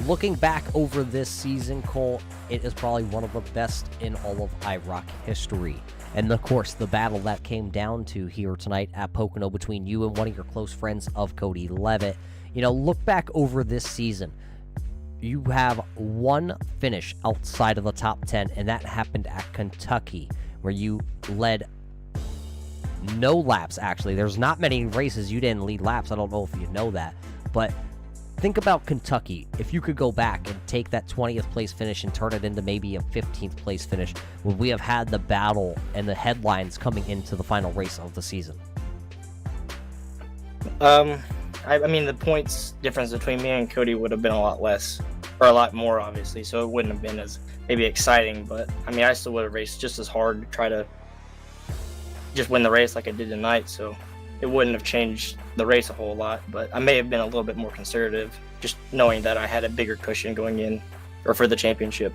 Looking back over this season, Cole, it is probably one of the best in all of IROC history. And of course, the battle that came down to here tonight at Pocono between you and one of your close friends of Cody Levitt. Look back over this season. You have one finish outside of the top 10, and that happened at Kentucky, where you led no laps, actually. There's not many races you didn't lead laps. I don't know if you know that, but think about Kentucky. If you could go back and take that 20th place finish and turn it into maybe a 15th place finish, would we have had the battle and the headlines coming into the final race of the season? I mean, the points difference between me and Cody would have been a lot less, or a lot more, obviously, so it wouldn't have been as maybe exciting, but I mean, I still would have raced just as hard to try to just win the race like I did tonight, so it wouldn't have changed the race a whole lot, but I may have been a little bit more conservative, just knowing that I had a bigger cushion going in, or for the championship.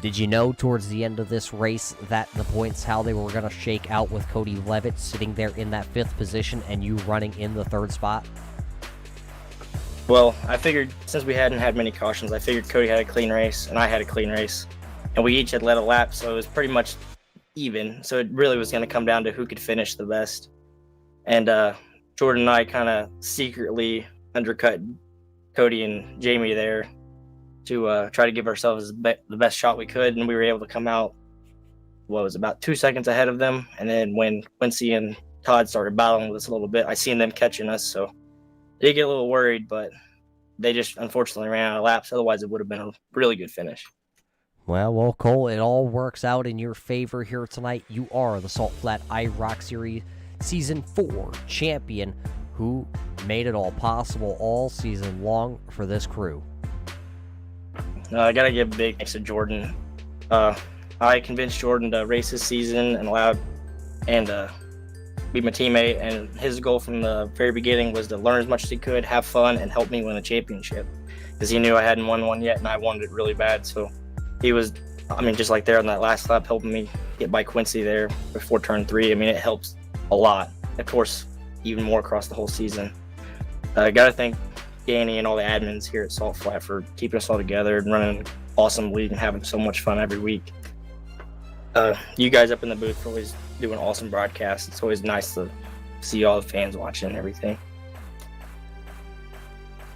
Did you know towards the end of this race that the points, how they were going to shake out with Cody Levitt sitting there in that 5th position and you running in the 3rd spot? Well, I figured since we hadn't had many cautions, I figured Cody had a clean race and I had a clean race, and we each had led a lap, so it was pretty much even. So it really was going to come down to who could finish the best. And Jordan and I kind of secretly undercut Cody and Jamie there to try to give ourselves the best shot we could, and we were able to come out about 2 seconds ahead of them. And then when Quincy and Todd started battling with us a little bit, I seen them catching us, so I did get a little worried, but they just unfortunately ran out of laps. Otherwise it would have been a really good finish. Well, Cole, it all works out in your favor here tonight. You are the Salt Flat IROC Series Season 4 champion, who made it all possible all season long for this crew. I got to give a big thanks to Jordan. I convinced Jordan to race this season and be my teammate, and his goal from the very beginning was to learn as much as he could, have fun, and help me win the championship, because he knew I hadn't won one yet and I wanted it really bad. So he was, just like there on that last lap, helping me get by Quincy there before turn 3. It helps a lot. Of course, even more across the whole season. I got to thank Danny and all the admins here at Salt Flat for keeping us all together and running an awesome league and having so much fun every week. You guys up in the booth are always doing awesome broadcasts. It's always nice to see all the fans watching and everything.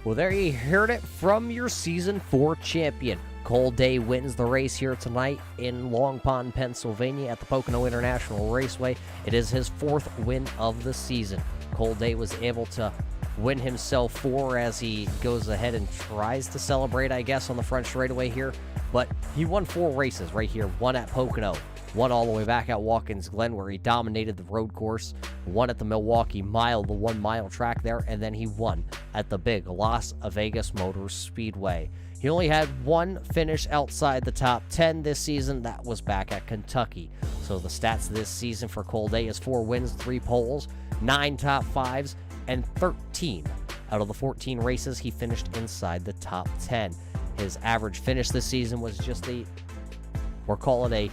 Well, there you heard it from your Season 4 champion. Cole Day wins the race here tonight in Long Pond, Pennsylvania at the Pocono International Raceway. It is his 4th win of the season. Cole Day was able to win himself 4 as he goes ahead and tries to celebrate, I guess, on the front straightaway here. But he won 4 races right here. 1 at Pocono, Won all the way back at Watkins Glen, where he dominated the road course. Won at the Milwaukee Mile, the 1 mile track there, and then he won at the big Las Vegas Motor Speedway. He only had one finish outside the top 10 this season. That was back at Kentucky. So the stats this season for Cole Day is 4 wins, 3 poles, 9 top 5s, and 13 out of the 14 races he finished inside the top 10. His average finish this season was just we're calling a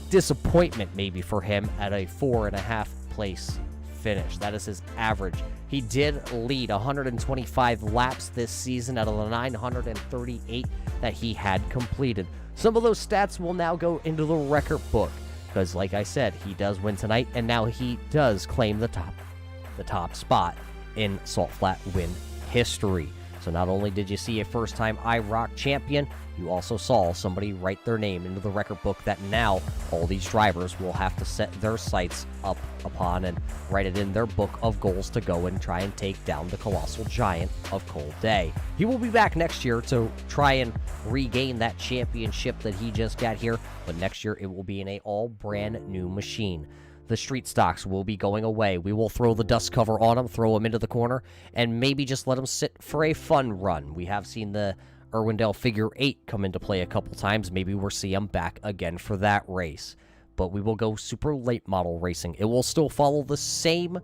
disappointment maybe for him at a 4.5 place finish. That is his average. He did lead 125 laps this season out of the 938 that he had completed. Some of those stats will now go into the record book because, like I said, he does win tonight, and now he does claim the top spot in Salt Flat win history. So not only did you see a first-time IROC champion, you also saw somebody write their name into the record book that now all these drivers will have to set their sights up upon and write it in their book of goals to go and try and take down the colossal giant of Cole Day. He will be back next year to try and regain that championship that he just got here, but next year it will be in a all brand new machine. The street stocks will be going away. We will throw the dust cover on them, throw them into the corner, and maybe just let them sit for a fun run. We have seen the Irwindale Figure 8 come into play a couple times. Maybe we'll see them back again for that race. But we will go super late model racing. It will still follow the same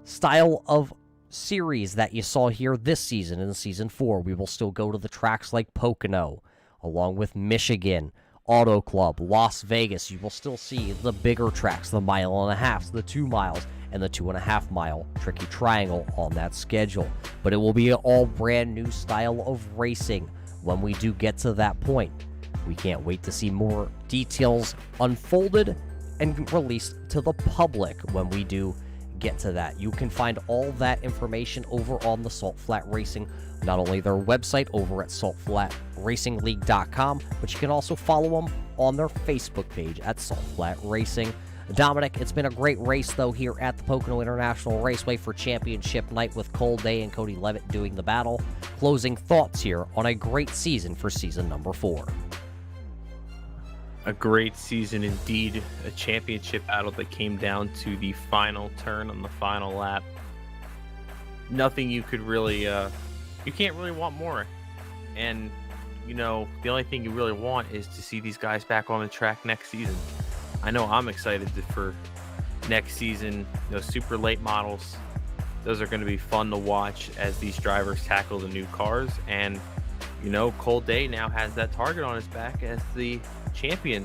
style of series that you saw here this season in Season 4. We will still go to the tracks like Pocono, along with Michigan, Auto Club, Las Vegas. You will still see the bigger tracks, the 1.5 miles, the 2 miles, and the 2.5 mile Tricky Triangle on that schedule. But it will be an all brand new style of racing when we do get to that point. We can't wait to see more details unfolded and released to the public when we do get to that. You can find all that information over on the Salt Flat Racing, not only their website over at saltflatracingleague.com, but you can also follow them on their Facebook page at Salt Flat Racing. Dominic, it's been a great race, though, here at the Pocono International Raceway for championship night with Cole Day and Cody Levitt doing the battle. Closing thoughts here on a great season for season number 4. A great season indeed. A championship battle that came down to the final turn on the final lap. Nothing you could really, you can't really want more. And, you know, the only thing you really want is to see these guys back on the track next season. I know I'm excited for next season. Those super late models, those are going to be fun to watch as these drivers tackle the new cars. And, you know, Cole Day now has that target on his back as the champion.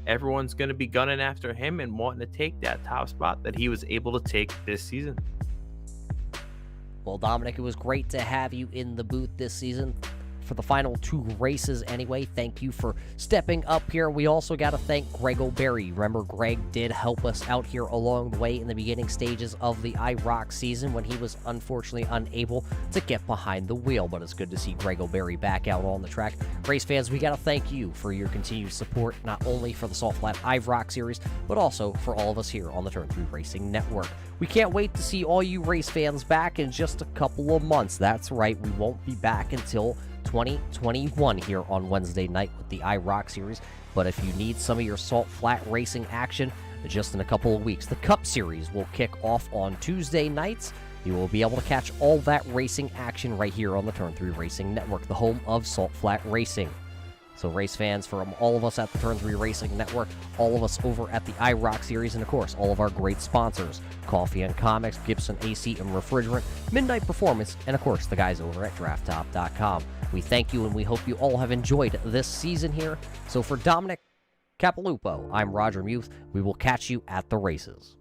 Everyone's going to be gunning after him and wanting to take that top spot that he was able to take this season. Well, Dominic, it was great to have you in the booth this season for the final 2 races anyway. Thank you for stepping up here. We also got to thank Greg O'Berry. Remember, Greg did help us out here along the way in the beginning stages of the IROC season when he was unfortunately unable to get behind the wheel, but it's good to see Greg O'Berry back out on the track. Race fans, we got to thank you for your continued support, not only for the Salt Flat IROC series, but also for all of us here on the Turn 3 Racing Network. We can't wait to see all you race fans back in just a couple of months. That's right, we won't be back until 2021 here on Wednesday night with the IROC series. But if you need some of your Salt Flat Racing action, just in a couple of weeks, the Cup Series will kick off on Tuesday nights. You will be able to catch all that racing action right here on the Turn 3 Racing Network, the home of Salt Flat Racing. So race fans, from all of us at the Turn 3 Racing Network, all of us over at the IROC series, and of course, all of our great sponsors, Coffee and Comics, Gibson AC and Refrigerant, Midnight Performance, and of course, the guys over at DraftTop.com. We thank you, and we hope you all have enjoyed this season here. So for Dominic Capilupo, I'm Roger Muth. We will catch you at the races.